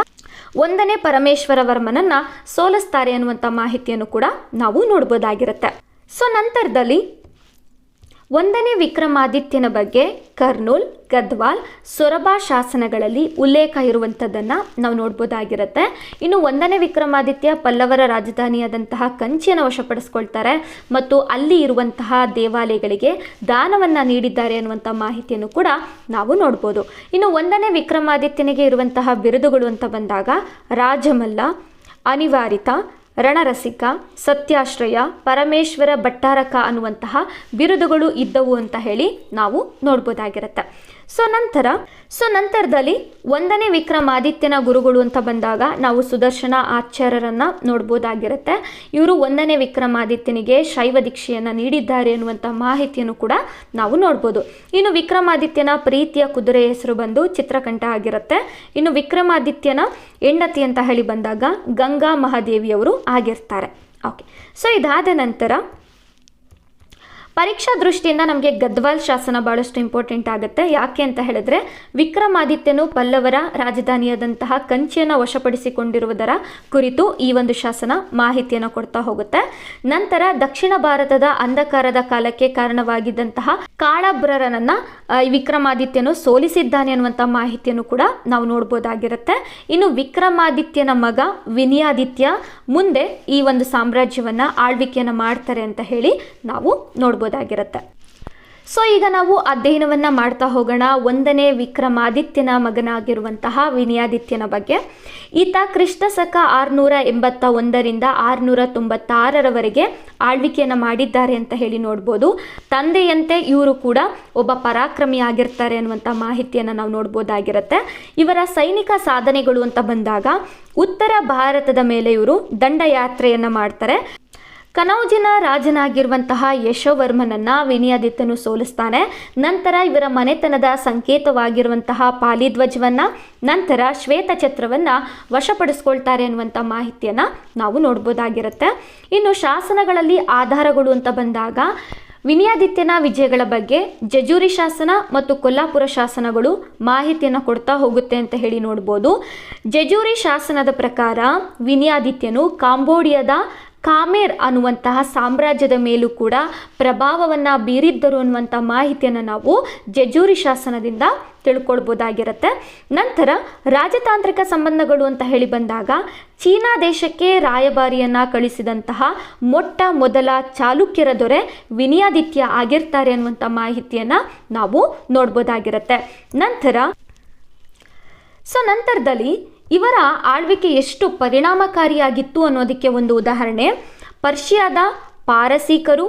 1ನೇ ಪರಮೇಶ್ವರವರ್ಮನನ್ನ ಸೋಲಿಸ್ತಾರೆ ಅನ್ನುವಂಥ ಮಾಹಿತಿಯನ್ನು ಕೂಡ ನಾವು ನೋಡ್ಬೋದಾಗಿರುತ್ತೆ. ಸೊ ನಂತರದಲ್ಲಿ 1ನೇ ವಿಕ್ರಮಾದಿತ್ಯನ ಬಗ್ಗೆ ಕರ್ನೂಲ್, ಗದ್ವಾಲ್, ಸೊರಬ ಶಾಸನಗಳಲ್ಲಿ ಉಲ್ಲೇಖ ಇರುವಂಥದ್ದನ್ನು ನಾವು ನೋಡ್ಬೋದಾಗಿರುತ್ತೆ. ಇನ್ನು 1ನೇ ವಿಕ್ರಮಾದಿತ್ಯ ಪಲ್ಲವರ ರಾಜಧಾನಿಯಾದಂತಹ ಕಂಚಿಯನ್ನು ವಶಪಡಿಸ್ಕೊಳ್ತಾರೆ ಮತ್ತು ಅಲ್ಲಿ ಇರುವಂತಹ ದೇವಾಲಯಗಳಿಗೆ ದಾನವನ್ನು ನೀಡಿದ್ದಾರೆ ಅನ್ನುವಂಥ ಮಾಹಿತಿಯನ್ನು ಕೂಡ ನಾವು ನೋಡ್ಬೋದು. ಇನ್ನು 1ನೇ ವಿಕ್ರಮಾದಿತ್ಯನಿಗೆ ಇರುವಂತಹ ಬಿರುದುಗಳು ಅಂತ ಬಂದಾಗ ರಾಜಮಲ್ಲ, ಅನಿವಾರಿತ, ರಣರಸಿಕ, ಸತ್ಯಾಶ್ರಯ, ಪರಮೇಶ್ವರ ಭಟ್ಟಾರಕ ಅನ್ನುವಂತಹ ಬಿರುದುಗಳು ಇದ್ದವು ಅಂತ ಹೇಳಿ ನಾವು ನೋಡ್ಬೋದಾಗಿರುತ್ತೆ. ಸೊ ನಂತರದಲ್ಲಿ 1ನೇ ವಿಕ್ರಮಾದಿತ್ಯನ ಗುರುಗಳು ಅಂತ ಬಂದಾಗ ನಾವು ಸುದರ್ಶನ ಆಚಾರ್ಯರನ್ನು ನೋಡ್ಬೋದಾಗಿರುತ್ತೆ. ಇವರು 1ನೇ ವಿಕ್ರಮಾದಿತ್ಯನಿಗೆ ಶೈವ ದೀಕ್ಷೆಯನ್ನು ನೀಡಿದ್ದಾರೆ ಅನ್ನುವಂಥ ಮಾಹಿತಿಯನ್ನು ಕೂಡ ನಾವು ನೋಡ್ಬೋದು. ಇನ್ನು ವಿಕ್ರಮಾದಿತ್ಯನ ಪ್ರೀತಿಯ ಕುದುರೆ ಹೆಸರು ಬಂದು ಚಿತ್ರಕಂಠ ಆಗಿರುತ್ತೆ. ಇನ್ನು ವಿಕ್ರಮಾದಿತ್ಯನ ಹೆಂಡತಿ ಅಂತ ಹೇಳಿ ಬಂದಾಗ ಗಂಗಾ ಮಹಾದೇವಿಯವರು ಆಗಿರ್ತಾರೆ. ಓಕೆ, ಸೊ ಇದಾದ ನಂತರ ಪರೀಕ್ಷಾ ದೃಷ್ಟಿಯಿಂದ ನಮಗೆ ಗದ್ವಾಲ್ ಶಾಸನ ಭಾಳಷ್ಟು ಇಂಪಾರ್ಟೆಂಟ್ ಆಗುತ್ತೆ. ಯಾಕೆ ಅಂತ ಹೇಳಿದ್ರೆ ವಿಕ್ರಮಾದಿತ್ಯನು ಪಲ್ಲವರ ರಾಜಧಾನಿಯಾದಂತಹ ಕಂಚಿಯನ್ನು ವಶಪಡಿಸಿಕೊಂಡಿರುವುದರ ಕುರಿತು ಈ ಒಂದು ಶಾಸನ ಮಾಹಿತಿಯನ್ನು ಕೊಡ್ತಾ ಹೋಗುತ್ತೆ. ನಂತರ ದಕ್ಷಿಣ ಭಾರತದ ಅಂಧಕಾರದ ಕಾಲಕ್ಕೆ ಕಾರಣವಾಗಿದ್ದಂತಹ ಕಾಳಭ್ರರನನ್ನ ವಿಕ್ರಮಾದಿತ್ಯನು ಸೋಲಿಸಿದ್ದಾನೆ ಅನ್ನುವಂಥ ಮಾಹಿತಿಯನ್ನು ಕೂಡ ನಾವು ನೋಡ್ಬೋದಾಗಿರುತ್ತೆ. ಇನ್ನು ವಿಕ್ರಮಾದಿತ್ಯನ ಮಗ ವಿನಯಾದಿತ್ಯ ಮುಂದೆ ಈ ಒಂದು ಸಾಮ್ರಾಜ್ಯವನ್ನು ಆಳ್ವಿಕೆಯನ್ನು ಮಾಡ್ತಾರೆ ಅಂತ ಹೇಳಿ ನಾವು ನೋಡ್ಬೋದಾಗಿರುತ್ತೆ. ಸೊ ಈಗ ನಾವು ಅಧ್ಯಯನವನ್ನು ಮಾಡ್ತಾ ಹೋಗೋಣ 1ನೇ ವಿಕ್ರಮಾದಿತ್ಯನ ಮಗನಾಗಿರುವಂತಹ ವಿನಯಾದಿತ್ಯನ ಬಗ್ಗೆ. ಈತ ಕ್ರಿಸ್ತಶಕ 681ರಿಂದ 696ರವರೆಗೆ ಆಳ್ವಿಕೆಯನ್ನು ಮಾಡಿದ್ದಾರೆ ಅಂತ ಹೇಳಿ ನೋಡ್ಬೋದು. ತಂದೆಯಂತೆ ಇವರು ಕೂಡ ಒಬ್ಬ ಪರಾಕ್ರಮಿ ಆಗಿರ್ತಾರೆ ಅನ್ನುವಂಥ ಮಾಹಿತಿಯನ್ನು ನಾವು ನೋಡ್ಬೋದಾಗಿರುತ್ತೆ. ಇವರ ಸೈನಿಕ ಸಾಧನೆಗಳು ಅಂತ ಬಂದಾಗ ಉತ್ತರ ಭಾರತದ ಮೇಲೆ ಇವರು ದಂಡಯಾತ್ರೆಯನ್ನು ಮಾಡ್ತಾರೆ. ಕನೌಜಿನ ರಾಜನಾಗಿರುವಂತಹ ಯಶೋವರ್ಮನನ್ನ ವಿನಯಾದಿತ್ಯನು ಸೋಲಿಸ್ತಾನೆ. ನಂತರ ಇವರ ಮನೆತನದ ಸಂಕೇತವಾಗಿರುವಂತಹ ಪಾಲಿಧ್ವಜವನ್ನು, ನಂತರ ಶ್ವೇತಛತ್ರವನ್ನು ವಶಪಡಿಸ್ಕೊಳ್ತಾರೆ ಅನ್ನುವಂಥ ಮಾಹಿತಿಯನ್ನು ನಾವು ನೋಡ್ಬೋದಾಗಿರುತ್ತೆ. ಇನ್ನು ಶಾಸನಗಳಲ್ಲಿ ಆಧಾರಗಳು ಅಂತ ಬಂದಾಗ ವಿನಯಾದಿತ್ಯನ ವಿಜಯಗಳ ಬಗ್ಗೆ ಜಜೂರಿ ಶಾಸನ ಮತ್ತು ಕೊಲ್ಲಾಪುರ ಶಾಸನಗಳು ಮಾಹಿತಿಯನ್ನು ಕೊಡ್ತಾ ಹೋಗುತ್ತೆ ಅಂತ ಹೇಳಿ ನೋಡ್ಬೋದು. ಜಜೂರಿ ಶಾಸನದ ಪ್ರಕಾರ ವಿನಯಾದಿತ್ಯನು ಕಾಂಬೋಡಿಯಾದ ಕಾಮೇರ್ ಅನ್ನುವಂತಹ ಸಾಮ್ರಾಜ್ಯದ ಮೇಲೂ ಕೂಡ ಪ್ರಭಾವವನ್ನು ಬೀರಿದ್ದರು ಅನ್ನುವಂಥ ಮಾಹಿತಿಯನ್ನು ನಾವು ಜಜೂರಿ ಶಾಸನದಿಂದ ತಿಳ್ಕೊಳ್ಬೋದಾಗಿರುತ್ತೆ. ನಂತರ ರಾಜತಾಂತ್ರಿಕ ಸಂಬಂಧಗಳು ಅಂತ ಹೇಳಿ ಬಂದಾಗ ಚೀನಾ ದೇಶಕ್ಕೆ ರಾಯಭಾರಿಯನ್ನು ಕಳಿಸಿದಂತಹ ಮೊಟ್ಟ ಮೊದಲ ಚಾಲುಕ್ಯರ ದೊರೆ ವಿನಯಾದಿತ್ಯ ಆಗಿರ್ತಾರೆ ಅನ್ನುವಂಥ ಮಾಹಿತಿಯನ್ನು ನಾವು ನೋಡ್ಬೋದಾಗಿರುತ್ತೆ. ನಂತರದಲ್ಲಿ ಇವರ ಆಳ್ವಿಕೆ ಎಷ್ಟು ಪರಿಣಾಮಕಾರಿಯಾಗಿತ್ತು ಅನ್ನೋದಕ್ಕೆ ಒಂದು ಉದಾಹರಣೆ ಪರ್ಷಿಯಾದ ಪಾರಸೀಕರು,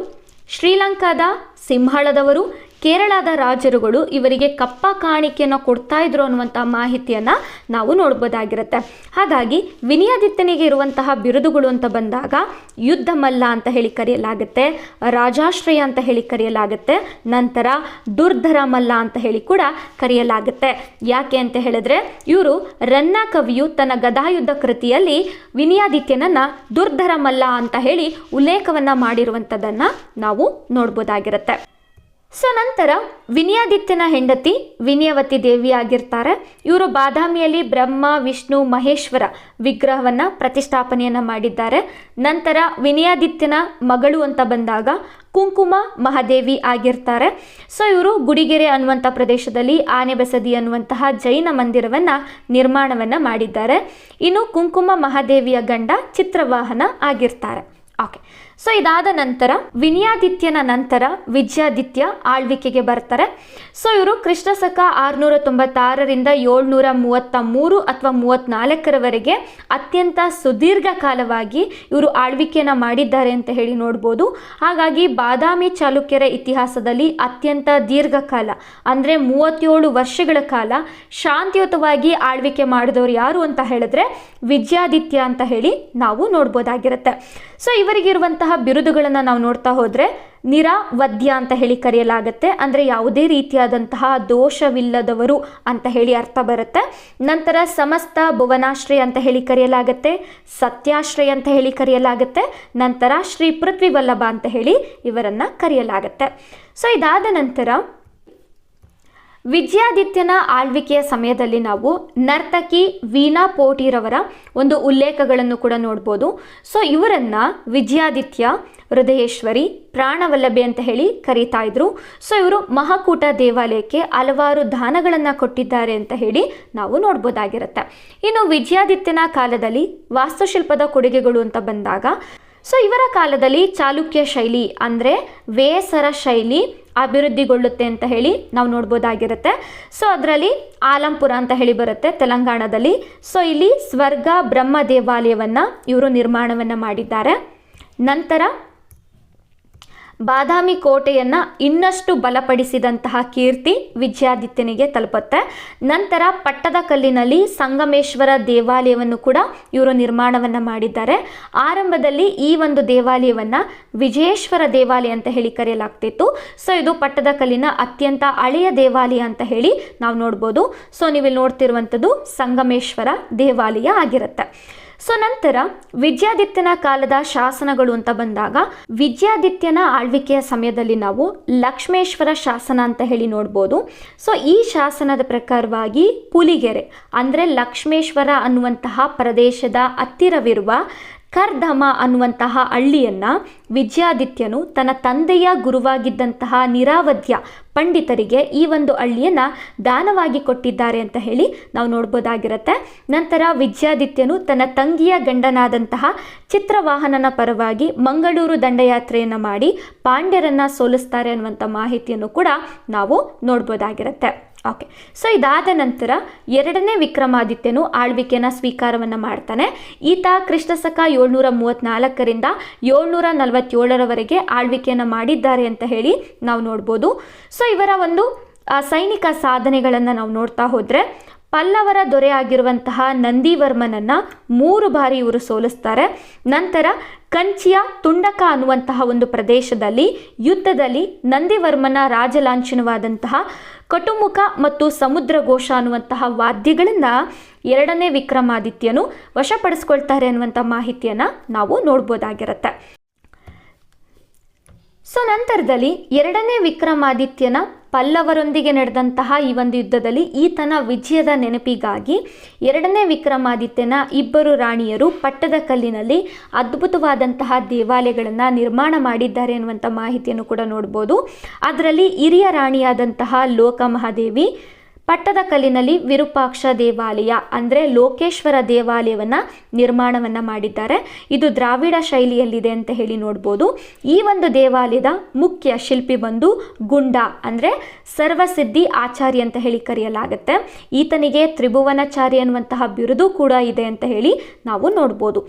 ಶ್ರೀಲಂಕಾದ ಸಿಂಹಳದವರು, ಕೇರಳದ ರಾಜರುಗಳು ಇವರಿಗೆ ಕಪ್ಪ ಕಾಣಿಕೆಯನ್ನು ಕೊಡ್ತಾ ಇದ್ರು ಅನ್ನುವಂಥ ಮಾಹಿತಿಯನ್ನು ನಾವು ನೋಡ್ಬೋದಾಗಿರುತ್ತೆ. ಹಾಗಾಗಿ ವಿನಯಾದಿತ್ಯನಿಗೆ ಇರುವಂತಹ ಬಿರುದುಗಳು ಅಂತ ಬಂದಾಗ ಯುದ್ಧ ಮಲ್ಲ ಅಂತ ಹೇಳಿ ಕರೆಯಲಾಗುತ್ತೆ, ರಾಜಾಶ್ರಯ ಅಂತ ಹೇಳಿ ಕರೆಯಲಾಗುತ್ತೆ, ನಂತರ ದುರ್ಧರ ಮಲ್ಲ ಅಂತ ಹೇಳಿ ಕೂಡ ಕರೆಯಲಾಗುತ್ತೆ. ಯಾಕೆ ಅಂತ ಹೇಳಿದ್ರೆ ಇವರು ರನ್ನ ಕವಿಯು ತನ್ನ ಗದಾಯುದ್ಧ ಕೃತಿಯಲ್ಲಿ ವಿನಯಾದಿತ್ಯನನ್ನ ದುರ್ಧರ ಮಲ್ಲ ಅಂತ ಹೇಳಿ ಉಲ್ಲೇಖವನ್ನು ಮಾಡಿರುವಂಥದ್ದನ್ನು ನಾವು ನೋಡ್ಬೋದಾಗಿರುತ್ತೆ. ಸೊ ನಂತರ ವಿನಯಾದಿತ್ಯನ ಹೆಂಡತಿ ವಿನಯವತಿ ದೇವಿ ಆಗಿರ್ತಾರೆ. ಇವರು ಬಾದಾಮಿಯಲ್ಲಿ ಬ್ರಹ್ಮ ವಿಷ್ಣು ಮಹೇಶ್ವರ ವಿಗ್ರಹವನ್ನು ಪ್ರತಿಷ್ಠಾಪನೆಯನ್ನು ಮಾಡಿದ್ದಾರೆ. ನಂತರ ವಿನಯಾದಿತ್ಯನ ಮಗಳು ಅಂತ ಬಂದಾಗ ಕುಂಕುಮ ಮಹಾದೇವಿ ಆಗಿರ್ತಾರೆ. ಸೊ ಇವರು ಗುಡಿಗೆರೆ ಅನ್ನುವಂಥ ಪ್ರದೇಶದಲ್ಲಿ ಆನೆಬಸದಿ ಅನ್ನುವಂತಹ ಜೈನ ಮಂದಿರವನ್ನು ನಿರ್ಮಾಣವನ್ನು ಮಾಡಿದ್ದಾರೆ. ಇನ್ನು ಕುಂಕುಮ ಮಹಾದೇವಿಯ ಗಂಡ ಚಿತ್ರವಾಹನ ಆಗಿರ್ತಾರೆ. ಓಕೆ, ಸೊ ಇದಾದ ನಂತರ ವಿನಯಾದಿತ್ಯನ ನಂತರ ವಿಜಯಾದಿತ್ಯ ಆಳ್ವಿಕೆಗೆ ಬರ್ತಾರೆ. ಸೊ ಇವರು ಕ್ರಿಸ್ತಶಕ 696ರಿಂದ 733 ಅಥವಾ 34ರವರೆಗೆ ಅತ್ಯಂತ ಸುದೀರ್ಘ ಕಾಲವಾಗಿ ಇವರು ಆಳ್ವಿಕೆಯನ್ನು ಮಾಡಿದ್ದಾರೆ ಅಂತ ಹೇಳಿ ನೋಡ್ಬೋದು. ಹಾಗಾಗಿ ಬಾದಾಮಿ ಚಾಲುಕ್ಯರ ಇತಿಹಾಸದಲ್ಲಿ ಅತ್ಯಂತ ದೀರ್ಘಕಾಲ ಅಂದರೆ 37 ವರ್ಷಗಳ ಕಾಲ ಶಾಂತಿಯುತವಾಗಿ ಆಳ್ವಿಕೆ ಮಾಡಿದವರು ಯಾರು ಅಂತ ಹೇಳಿದ್ರೆ ವಿಜಯಾದಿತ್ಯ ಅಂತ ಹೇಳಿ ನಾವು ನೋಡ್ಬೋದಾಗಿರುತ್ತೆ. ಸೊ ಇವರಿಗಿರುವಂತಹ ಬಿರುದುಗಳನ್ನು ನಾವು ನೋಡ್ತಾ ಹೋದರೆ ನಿರಾವಧ್ಯ ಅಂತ ಹೇಳಿ ಕರೆಯಲಾಗುತ್ತೆ. ಅಂದರೆ ಯಾವುದೇ ರೀತಿಯಾದಂತಹ ದೋಷವಿಲ್ಲದವರು ಅಂತ ಹೇಳಿ ಅರ್ಥ ಬರುತ್ತೆ. ನಂತರ ಸಮಸ್ತ ಭುವನಾಶ್ರಯ ಅಂತ ಹೇಳಿ ಕರೆಯಲಾಗುತ್ತೆ, ಸತ್ಯಾಶ್ರಯ ಅಂತ ಹೇಳಿ ಕರೆಯಲಾಗುತ್ತೆ. ನಂತರ ಶ್ರೀ ಪೃಥ್ವಿ ವಲ್ಲಭ ಅಂತ ಹೇಳಿ ಇವರನ್ನು ಕರೆಯಲಾಗುತ್ತೆ. ಸೊ ಇದಾದ ನಂತರ ವಿಜಯಾದಿತ್ಯನ ಆಳ್ವಿಕೆಯ ಸಮಯದಲ್ಲಿ ನಾವು ನರ್ತಕಿ ವೀಣಾ ಪೋಟಿರವರ ಒಂದು ಉಲ್ಲೇಖಗಳನ್ನು ಕೂಡ ನೋಡ್ಬೋದು. ಸೊ ಇವರನ್ನು ವಿಜಯಾದಿತ್ಯ ಹೃದಯೇಶ್ವರಿ ಪ್ರಾಣವಲ್ಲಭೆ ಅಂತ ಹೇಳಿ ಕರೀತಾ ಇದ್ರು. ಸೊ ಇವರು ಮಹಾಕೂಟ ದೇವಾಲಯಕ್ಕೆ ಹಲವಾರು ದಾನಗಳನ್ನು ಕೊಟ್ಟಿದ್ದಾರೆ ಅಂತ ಹೇಳಿ ನಾವು ನೋಡ್ಬೋದಾಗಿರುತ್ತೆ. ಇನ್ನು ವಿಜಯಾದಿತ್ಯನ ಕಾಲದಲ್ಲಿ ವಾಸ್ತುಶಿಲ್ಪದ ಕೊಡುಗೆಗಳು ಅಂತ ಬಂದಾಗ ಸೊ ಇವರ ಕಾಲದಲ್ಲಿ ಚಾಲುಕ್ಯ ಶೈಲಿ ಅಂದರೆ ವೇಸರ ಶೈಲಿ ಅಭಿವೃದ್ಧಿಗೊಳ್ಳುತ್ತೆ ಅಂತ ಹೇಳಿ ನಾವು ನೋಡ್ಬೋದಾಗಿರುತ್ತೆ. ಸೊ ಅದರಲ್ಲಿ ಆಲಂಪುರ ಅಂತ ಹೇಳಿ ಬರುತ್ತೆ ತೆಲಂಗಾಣದಲ್ಲಿ. ಸೊ ಇಲ್ಲಿ ಸ್ವರ್ಗ ಬ್ರಹ್ಮ ದೇವಾಲಯವನ್ನು ಇವರು ನಿರ್ಮಾಣವನ್ನು ಮಾಡಿದ್ದಾರೆ. ನಂತರ ಬಾದಾಮಿ ಕೋಟೆಯನ್ನು ಇನ್ನಷ್ಟು ಬಲಪಡಿಸಿದಂತಹ ಕೀರ್ತಿ ವಿಜಯಾದಿತ್ಯನಿಗೆ ತಲುಪುತ್ತೆ. ನಂತರ ಪಟ್ಟದಕಲ್ಲಿನಲ್ಲಿ ಸಂಗಮೇಶ್ವರ ದೇವಾಲಯವನ್ನು ಕೂಡ ಇವರು ನಿರ್ಮಾಣವನ್ನು ಮಾಡಿದ್ದಾರೆ. ಆರಂಭದಲ್ಲಿ ಈ ಒಂದು ದೇವಾಲಯವನ್ನು ವಿಜಯೇಶ್ವರ ದೇವಾಲಯ ಅಂತ ಹೇಳಿ ಕರೆಯಲಾಗ್ತಿತ್ತು. ಸೊ ಇದು ಪಟ್ಟದಕಲ್ಲಿನ ಅತ್ಯಂತ ಹಳೆಯ ದೇವಾಲಯ ಅಂತ ಹೇಳಿ ನಾವು ನೋಡ್ಬೋದು. ಸೊ ನೀವಿಲ್ಲಿ ನೋಡ್ತಿರುವಂಥದ್ದು ಸಂಗಮೇಶ್ವರ ದೇವಾಲಯ ಆಗಿರುತ್ತೆ. ಸೊ ನಂತರ ವಿಜಯಾದಿತ್ಯನ ಕಾಲದ ಶಾಸನಗಳು ಅಂತ ಬಂದಾಗ ವಿಜಯಾದಿತ್ಯನ ಆಳ್ವಿಕೆಯ ಸಮಯದಲ್ಲಿ ನಾವು ಲಕ್ಷ್ಮೇಶ್ವರ ಶಾಸನ ಅಂತ ಹೇಳಿ ನೋಡ್ಬೋದು. ಸೊ ಈ ಶಾಸನದ ಪ್ರಕಾರವಾಗಿ ಪುಲಿಗೆರೆ ಅಂದರೆ ಲಕ್ಷ್ಮೇಶ್ವರ ಅನ್ನುವಂತಹ ಪ್ರದೇಶದ ಹತ್ತಿರವಿರುವ ಕರ್ಧಮ ಅನ್ನುವಂತಹ ಹಳ್ಳಿಯನ್ನು ವಿಜಯಾದಿತ್ಯನು ತನ್ನ ತಂದೆಯ ಗುರುವಾಗಿದ್ದಂತಹ ನಿರಾವಧ್ಯ ಪಂಡಿತರಿಗೆ ಈ ಒಂದು ಹಳ್ಳಿಯನ್ನು ದಾನವಾಗಿ ಕೊಟ್ಟಿದ್ದಾರೆ ಅಂತ ಹೇಳಿ ನಾವು ನೋಡ್ಬೋದಾಗಿರುತ್ತೆ. ನಂತರ ವಿಜಯಾದಿತ್ಯನು ತನ್ನ ತಂಗಿಯ ಗಂಡನಾದಂತಹ ಚಿತ್ರವಾಹನನ ಪರವಾಗಿ ಮಂಗಳೂರು ದಂಡಯಾತ್ರೆಯನ್ನು ಮಾಡಿ ಪಾಂಡ್ಯರನ್ನು ಸೋಲಿಸ್ತಾರೆ ಅನ್ನುವಂಥ ಮಾಹಿತಿಯನ್ನು ಕೂಡ ನಾವು ನೋಡ್ಬೋದಾಗಿರುತ್ತೆ. ಓಕೆ, ಸೊ ಇದಾದ ನಂತರ ಎರಡನೇ ವಿಕ್ರಮಾದಿತ್ಯನು ಆಳ್ವಿಕೆಯನ್ನು ಸ್ವೀಕಾರವನ್ನು ಮಾಡ್ತಾನೆ. ಈತ ಕ್ರಿಸ್ತಶಕ 734ರಿಂದ 747ರವರೆಗೆ ಆಳ್ವಿಕೆಯನ್ನು ಮಾಡಿದ್ದಾರೆ ಅಂತ ಹೇಳಿ ನಾವು ನೋಡ್ಬೋದು. ಸೊ ಇವರ ಒಂದು ಸೈನಿಕ ಸಾಧನೆಗಳನ್ನು ನಾವು ನೋಡ್ತಾ ಹೋದರೆ ಪಲ್ಲವರ ದೊರೆ ಆಗಿರುವಂತಹ ನಂದಿವರ್ಮನನ್ನು 3 ಬಾರಿ ಇವರು ಸೋಲಿಸ್ತಾರೆ. ನಂತರ ಕಂಚಿಯ ತುಂಡಕ ಅನ್ನುವಂತಹ ಒಂದು ಪ್ರದೇಶದಲ್ಲಿ ಯುದ್ಧದಲ್ಲಿ ನಂದಿವರ್ಮನ ರಾಜಲಾಂಛನವಾದಂತಹ ಕಟುಮುಖ ಮತ್ತು ಸಮುದ್ರಘೋಷ ಅನ್ನುವಂತಹ ವಾದ್ಯಗಳನ್ನು ಎರಡನೇ ವಿಕ್ರಮಾದಿತ್ಯನು ವಶಪಡಿಸ್ಕೊಳ್ತಾರೆ ಅನ್ನುವಂಥ ಮಾಹಿತಿಯನ್ನು ನಾವು ನೋಡ್ಬೋದಾಗಿರುತ್ತೆ. ಸೊ ನಂತರದಲ್ಲಿ ಎರಡನೇ ವಿಕ್ರಮಾದಿತ್ಯನ ಪಲ್ಲವರೊಂದಿಗೆ ನಡೆದಂತಹ ಈ ಒಂದು ಯುದ್ಧದಲ್ಲಿ ಈತನ ವಿಜಯದ ನೆನಪಿಗಾಗಿ ಎರಡನೇ ವಿಕ್ರಮಾದಿತ್ಯನ ಇಬ್ಬರು ರಾಣಿಯರು ಪಟ್ಟದಕಲ್ಲಿನಲ್ಲಿ ಅದ್ಭುತವಾದಂತಹ ದೇವಾಲಯಗಳನ್ನು ನಿರ್ಮಾಣ ಮಾಡಿದ್ದಾರೆ ಎನ್ನುವಂಥ ಮಾಹಿತಿಯನ್ನು ಕೂಡ ನೋಡ್ಬೋದು. ಅದರಲ್ಲಿ ಹಿರಿಯ ರಾಣಿಯಾದಂತಹ ಲೋಕಮಹಾದೇವಿ ಪಟ್ಟದಕಲ್ಲಿನಲ್ಲಿ ವಿರೂಪಾಕ್ಷ ದೇವಾಲಯ ಅಂದರೆ ಲೋಕೇಶ್ವರ ದೇವಾಲಯವನ್ನು ನಿರ್ಮಾಣವನ್ನು ಮಾಡಿದ್ದಾರೆ. ಇದು ದ್ರಾವಿಡ ಶೈಲಿಯಲ್ಲಿದೆ ಅಂತ ಹೇಳಿ ನೋಡ್ಬೋದು. ಈ ಒಂದು ದೇವಾಲಯದ ಮುಖ್ಯ ಶಿಲ್ಪಿ ಬಂದು ಗುಂಡ ಅಂದರೆ ಸರ್ವಸಿದ್ಧಿ ಆಚಾರ್ಯ ಅಂತ ಹೇಳಿ ಕರೆಯಲಾಗುತ್ತೆ. ಈತನಿಗೆ ತ್ರಿಭುವನಾಚಾರ್ಯ ಅನ್ನುವಂತಹ ಬಿರುದು ಕೂಡ ಇದೆ ಅಂತ ಹೇಳಿ ನಾವು ನೋಡ್ಬೋದು.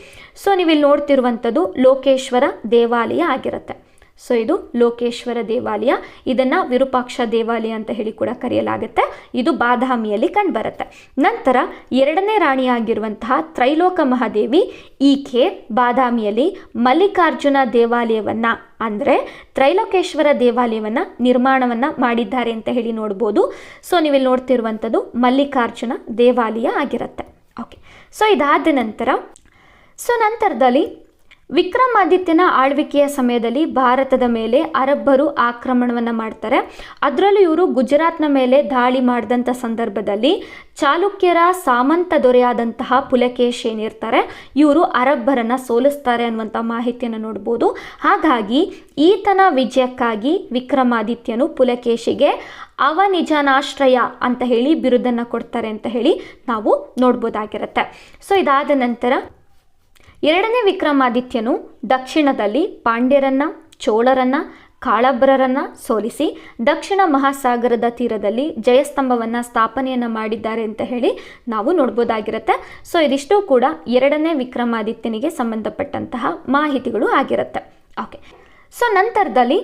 ಸೊ ನೀವಿಲ್ಲಿ ನೋಡ್ತಿರುವಂಥದ್ದು ಲೋಕೇಶ್ವರ ದೇವಾಲಯ ಆಗಿರುತ್ತೆ. ಸೊ ಇದು ಲೋಕೇಶ್ವರ ದೇವಾಲಯ, ಇದನ್ನು ವಿರೂಪಾಕ್ಷ ದೇವಾಲಯ ಅಂತ ಹೇಳಿ ಕೂಡ ಕರೆಯಲಾಗುತ್ತೆ. ಇದು ಬಾದಾಮಿಯಲ್ಲಿ ಕಂಡುಬರುತ್ತೆ. ನಂತರ ಎರಡನೇ ರಾಣಿಯಾಗಿರುವಂತಹ ತ್ರೈಲೋಕ ಮಹಾದೇವಿ ಈಕೆ ಬಾದಾಮಿಯಲ್ಲಿ ಮಲ್ಲಿಕಾರ್ಜುನ ದೇವಾಲಯವನ್ನು ಅಂದರೆ ತ್ರೈಲೋಕೇಶ್ವರ ದೇವಾಲಯವನ್ನು ನಿರ್ಮಾಣವನ್ನು ಮಾಡಿದ್ದಾರೆ ಅಂತ ಹೇಳಿ ನೋಡ್ಬೋದು. ಸೊ ನೀವಿಲ್ಲಿ ನೋಡ್ತಿರುವಂಥದ್ದು ಮಲ್ಲಿಕಾರ್ಜುನ ದೇವಾಲಯ ಆಗಿರುತ್ತೆ. ಓಕೆ, ಸೊ ಇದಾದ ನಂತರದಲ್ಲಿ ವಿಕ್ರಮಾದಿತ್ಯನ ಆಳ್ವಿಕೆಯ ಸಮಯದಲ್ಲಿ ಭಾರತದ ಮೇಲೆ ಅರಬ್ಬರು ಆಕ್ರಮಣವನ್ನು ಮಾಡ್ತಾರೆ. ಅದರಲ್ಲೂ ಇವರು ಗುಜರಾತ್ನ ಮೇಲೆ ದಾಳಿ ಮಾಡಿದಂಥ ಸಂದರ್ಭದಲ್ಲಿ ಚಾಲುಕ್ಯರ ಸಾಮಂತ ದೊರೆಯಾದಂತಹ ಪುಲಕೇಶಿ ಏನಿರ್ತಾರೆ ಇವರು ಅರಬ್ಬರನ್ನು ಸೋಲಿಸ್ತಾರೆ ಅನ್ನುವಂಥ ಮಾಹಿತಿಯನ್ನು ನೋಡ್ಬೋದು. ಹಾಗಾಗಿ ಈತನ ವಿಜಯಕ್ಕಾಗಿ ವಿಕ್ರಮಾದಿತ್ಯನು ಪುಲಕೇಶಿಗೆ ಅವನಿಜನಾಶ್ರಯ ಅಂತ ಹೇಳಿ ಬಿರುದನ್ನು ಕೊಡ್ತಾರೆ ಅಂತ ಹೇಳಿ ನಾವು ನೋಡ್ಬೋದಾಗಿರುತ್ತೆ. ಸೊ ಇದಾದ ನಂತರ ಎರಡನೇ ವಿಕ್ರಮಾದಿತ್ಯನು ದಕ್ಷಿಣದಲ್ಲಿ ಪಾಂಡ್ಯರನ್ನ, ಚೋಳರನ್ನ, ಕಾಳಭ್ರರನ್ನ ಸೋಲಿಸಿ ದಕ್ಷಿಣ ಮಹಾಸಾಗರದ ತೀರದಲ್ಲಿ ಜಯಸ್ತಂಭವನ್ನು ಸ್ಥಾಪನೆಯನ್ನು ಮಾಡಿದ್ದಾರೆ ಅಂತ ಹೇಳಿ ನಾವು ನೋಡ್ಬೋದಾಗಿರುತ್ತೆ. ಸೊ ಇದಿಷ್ಟು ಕೂಡ ಎರಡನೇ ವಿಕ್ರಮಾದಿತ್ಯನಿಗೆ ಸಂಬಂಧಪಟ್ಟಂತಹ ಮಾಹಿತಿಗಳು ಆಗಿರುತ್ತೆ. ಓಕೆ, ಸೊ ನಂತರದಲ್ಲಿ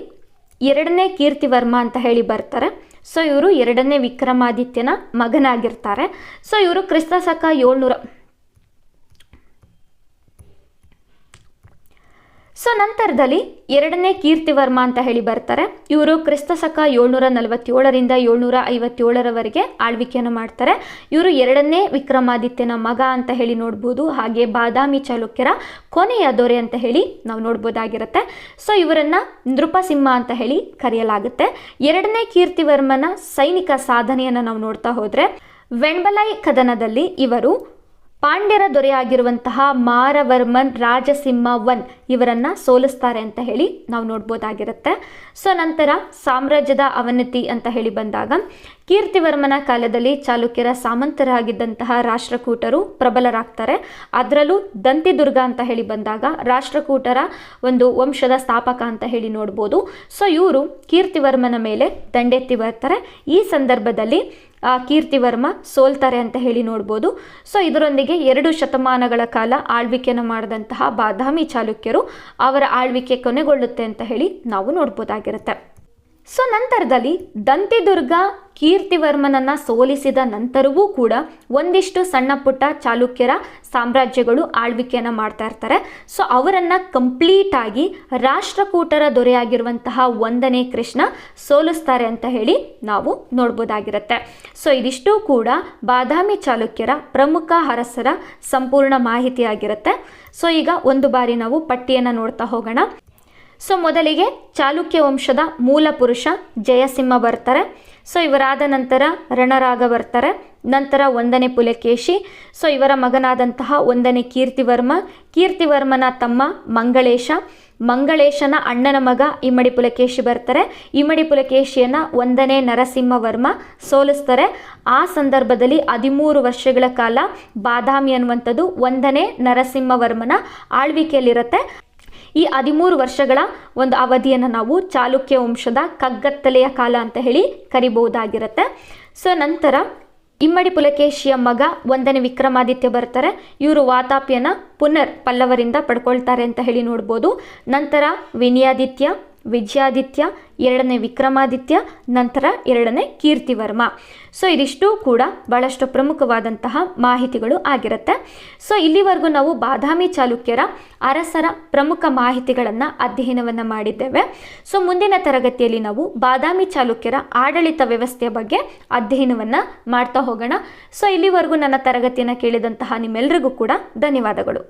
ಎರಡನೇ ಕೀರ್ತಿವರ್ಮ ಅಂತ ಹೇಳಿ ಬರ್ತಾರೆ. ಸೊ ಇವರು ಎರಡನೇ ವಿಕ್ರಮಾದಿತ್ಯನ ಮಗನಾಗಿರ್ತಾರೆ. ಸೊ ಇವರು ಕ್ರಿಸ್ತಶಕ 700 ಸೊ ನಂತರದಲ್ಲಿ ಎರಡನೇ ಕೀರ್ತಿವರ್ಮ ಅಂತ ಹೇಳಿ ಬರ್ತಾರೆ. ಇವರು ಕ್ರಿಸ್ತಶಕ 747ರಿಂದ 757ರವರೆಗೆ ಆಳ್ವಿಕೆಯನ್ನು ಮಾಡ್ತಾರೆ. ಇವರು ಎರಡನೇ ವಿಕ್ರಮಾದಿತ್ಯನ ಮಗ ಅಂತ ಹೇಳಿ ನೋಡ್ಬೋದು. ಹಾಗೆ ಬಾದಾಮಿ ಚಾಲುಕ್ಯರ ಕೊನೆಯ ದೊರೆ ಅಂತ ಹೇಳಿ ನಾವು ನೋಡ್ಬೋದಾಗಿರುತ್ತೆ. ಸೊ ಇವರನ್ನು ನೃಪಸಿಂಹ ಅಂತ ಹೇಳಿ ಕರೆಯಲಾಗುತ್ತೆ. ಎರಡನೇ ಕೀರ್ತಿವರ್ಮನ ಸೈನಿಕ ಸಾಧನೆಯನ್ನು ನಾವು ನೋಡ್ತಾ ಹೋದರೆ ವೆಣ್ಬಲೈ ಕದನದಲ್ಲಿ ಇವರು ಪಾಂಡ್ಯರ ದೊರೆಯಾಗಿರುವಂತಹ ಮಾರವರ್ಮನ್ ರಾಜಸಿಂಹ 1 ಇವರನ್ನು ಸೋಲಿಸ್ತಾರೆ ಅಂತ ಹೇಳಿ ನಾವು ನೋಡ್ಬೋದಾಗಿರುತ್ತೆ. ಸೊ ನಂತರ ಸಾಮ್ರಾಜ್ಯದ ಅವನತಿ ಅಂತ ಹೇಳಿ ಬಂದಾಗ ಕೀರ್ತಿವರ್ಮನ ಕಾಲದಲ್ಲಿ ಚಾಲುಕ್ಯರ ಸಾಮಂತರಾಗಿದ್ದಂತಹ ರಾಷ್ಟ್ರಕೂಟರು ಪ್ರಬಲರಾಗ್ತಾರೆ. ಅದರಲ್ಲೂ ದಂತಿದುರ್ಗ ಅಂತ ಹೇಳಿ ಬಂದಾಗ ರಾಷ್ಟ್ರಕೂಟರ ಒಂದು ವಂಶದ ಸ್ಥಾಪಕ ಅಂತ ಹೇಳಿ ನೋಡ್ಬೋದು. ಸೊ ಇವರು ಕೀರ್ತಿವರ್ಮನ ಮೇಲೆ ದಂಡೆತ್ತಿ ಬರ್ತಾರೆ. ಈ ಸಂದರ್ಭದಲ್ಲಿ ಕೀರ್ತಿವರ್ಮ ಸೋಲ್ತಾರೆ ಅಂತ ಹೇಳಿ ನೋಡ್ಬೋದು. ಸೊ ಇದರೊಂದಿಗೆ 2 ಶತಮಾನಗಳ ಕಾಲ ಆಳ್ವಿಕೆಯನ್ನು ಮಾಡಿದಂತಹ ಬಾದಾಮಿ ಚಾಲುಕ್ಯರು ಅವರ ಆಳ್ವಿಕೆ ಕೊನೆಗೊಳ್ಳುತ್ತೆ ಅಂತ ಹೇಳಿ ನಾವು ನೋಡ್ಬೋದಾಗಿರುತ್ತೆ. ಸೊ ನಂತರದಲ್ಲಿ ದಂತಿದುರ್ಗ ಕೀರ್ತಿವರ್ಮನನ್ನು ಸೋಲಿಸಿದ ನಂತರವೂ ಕೂಡ ಒಂದಿಷ್ಟು ಸಣ್ಣ ಪುಟ್ಟ ಚಾಲುಕ್ಯರ ಸಾಮ್ರಾಜ್ಯಗಳು ಆಳ್ವಿಕೆಯನ್ನು ಮಾಡ್ತಾ ಇರ್ತಾರೆ. ಸೊ ಅವರನ್ನು ಕಂಪ್ಲೀಟಾಗಿ ರಾಷ್ಟ್ರಕೂಟರ ದೊರೆಯಾಗಿರುವಂತಹ 1ನೇ ಕೃಷ್ಣ ಸೋಲಿಸ್ತಾರೆ ಅಂತ ಹೇಳಿ ನಾವು ನೋಡ್ಬೋದಾಗಿರುತ್ತೆ. ಸೊ ಇದಿಷ್ಟು ಕೂಡ ಬಾದಾಮಿ ಚಾಲುಕ್ಯರ ಪ್ರಮುಖ ಅರಸರ ಸಂಪೂರ್ಣ ಮಾಹಿತಿಯಾಗಿರುತ್ತೆ. ಸೊ ಈಗ ಒಂದು ಬಾರಿ ನಾವು ಪಟ್ಟಿಯನ್ನು ನೋಡ್ತಾ ಹೋಗೋಣ. ಸೊ ಮೊದಲಿಗೆ ಚಾಲುಕ್ಯ ವಂಶದ ಮೂಲ ಪುರುಷ ಜಯಸಿಂಹ ಬರ್ತಾರೆ. ಸೊ ಇವರಾದ ನಂತರ ರಣರಾಗ ಬರ್ತಾರೆ. ನಂತರ 1ನೇ ಪುಲಕೇಶಿ. ಸೊ ಇವರ ಮಗನಾದಂತಹ 1ನೇ ಕೀರ್ತಿವರ್ಮನ ತಮ್ಮ ಮಂಗಳೇಶನ ಅಣ್ಣನ ಮಗ ಇಮ್ಮಡಿ ಪುಲಕೇಶಿ ಬರ್ತಾರೆ. ಇಮ್ಮಡಿ ಪುಲಕೇಶಿಯನ್ನು 1ನೇ ನರಸಿಂಹವರ್ಮ ಸೋಲಿಸ್ತಾರೆ. ಆ ಸಂದರ್ಭದಲ್ಲಿ 13 ವರ್ಷಗಳ ಕಾಲ ಬಾದಾಮಿ ಅನ್ನುವಂಥದ್ದು 1ನೇ ನರಸಿಂಹವರ್ಮನ ಆಳ್ವಿಕೆಯಲ್ಲಿರುತ್ತೆ. ಈ 13 ವರ್ಷಗಳ ಒಂದು ಅವಧಿಯನ್ನು ನಾವು ಚಾಲುಕ್ಯ ವಂಶದ ಕಗ್ಗತ್ತಲೆಯ ಕಾಲ ಅಂತ ಹೇಳಿ ಕರಿಬಹುದಾಗಿರುತ್ತೆ. ಸೊ ನಂತರ ಇಮ್ಮಡಿ ಪುಲಕೇಶಿಯ ಮಗ 1ನೇ ವಿಕ್ರಮಾದಿತ್ಯ ಬರ್ತಾರೆ. ಇವರು ವಾತಾಪಿಯನ್ನು ಪುನರ್ ಪಲ್ಲವರಿಂದ ಪಡ್ಕೊಳ್ತಾರೆ ಅಂತ ಹೇಳಿ ನೋಡ್ಬೋದು. ನಂತರ ವಿಜಯಾದಿತ್ಯ 2ನೇ ವಿಕ್ರಮಾದಿತ್ಯ, ನಂತರ 2ನೇ ಕೀರ್ತಿವರ್ಮ. ಸೊ ಇದಿಷ್ಟು ಕೂಡ ಬಹಳಷ್ಟು ಪ್ರಮುಖವಾದಂತಹ ಮಾಹಿತಿಗಳು ಆಗಿರುತ್ತೆ. ಸೊ ಇಲ್ಲಿವರೆಗೂ ನಾವು ಬಾದಾಮಿ ಚಾಲುಕ್ಯರ ಅರಸರ ಪ್ರಮುಖ ಮಾಹಿತಿಗಳನ್ನು ಅಧ್ಯಯನವನ್ನು ಮಾಡಿದ್ದೇವೆ. ಸೊ ಮುಂದಿನ ತರಗತಿಯಲ್ಲಿ ನಾವು ಬಾದಾಮಿ ಚಾಲುಕ್ಯರ ಆಡಳಿತ ವ್ಯವಸ್ಥೆಯ ಬಗ್ಗೆ ಅಧ್ಯಯನವನ್ನು ಮಾಡ್ತಾ ಹೋಗೋಣ. ಸೊ ಇಲ್ಲಿವರೆಗೂ ನನ್ನ ತರಗತಿಯನ್ನು ಕೇಳಿದಂತಹ ನಿಮ್ಮೆಲ್ಲರಿಗೂ ಕೂಡ ಧನ್ಯವಾದಗಳು.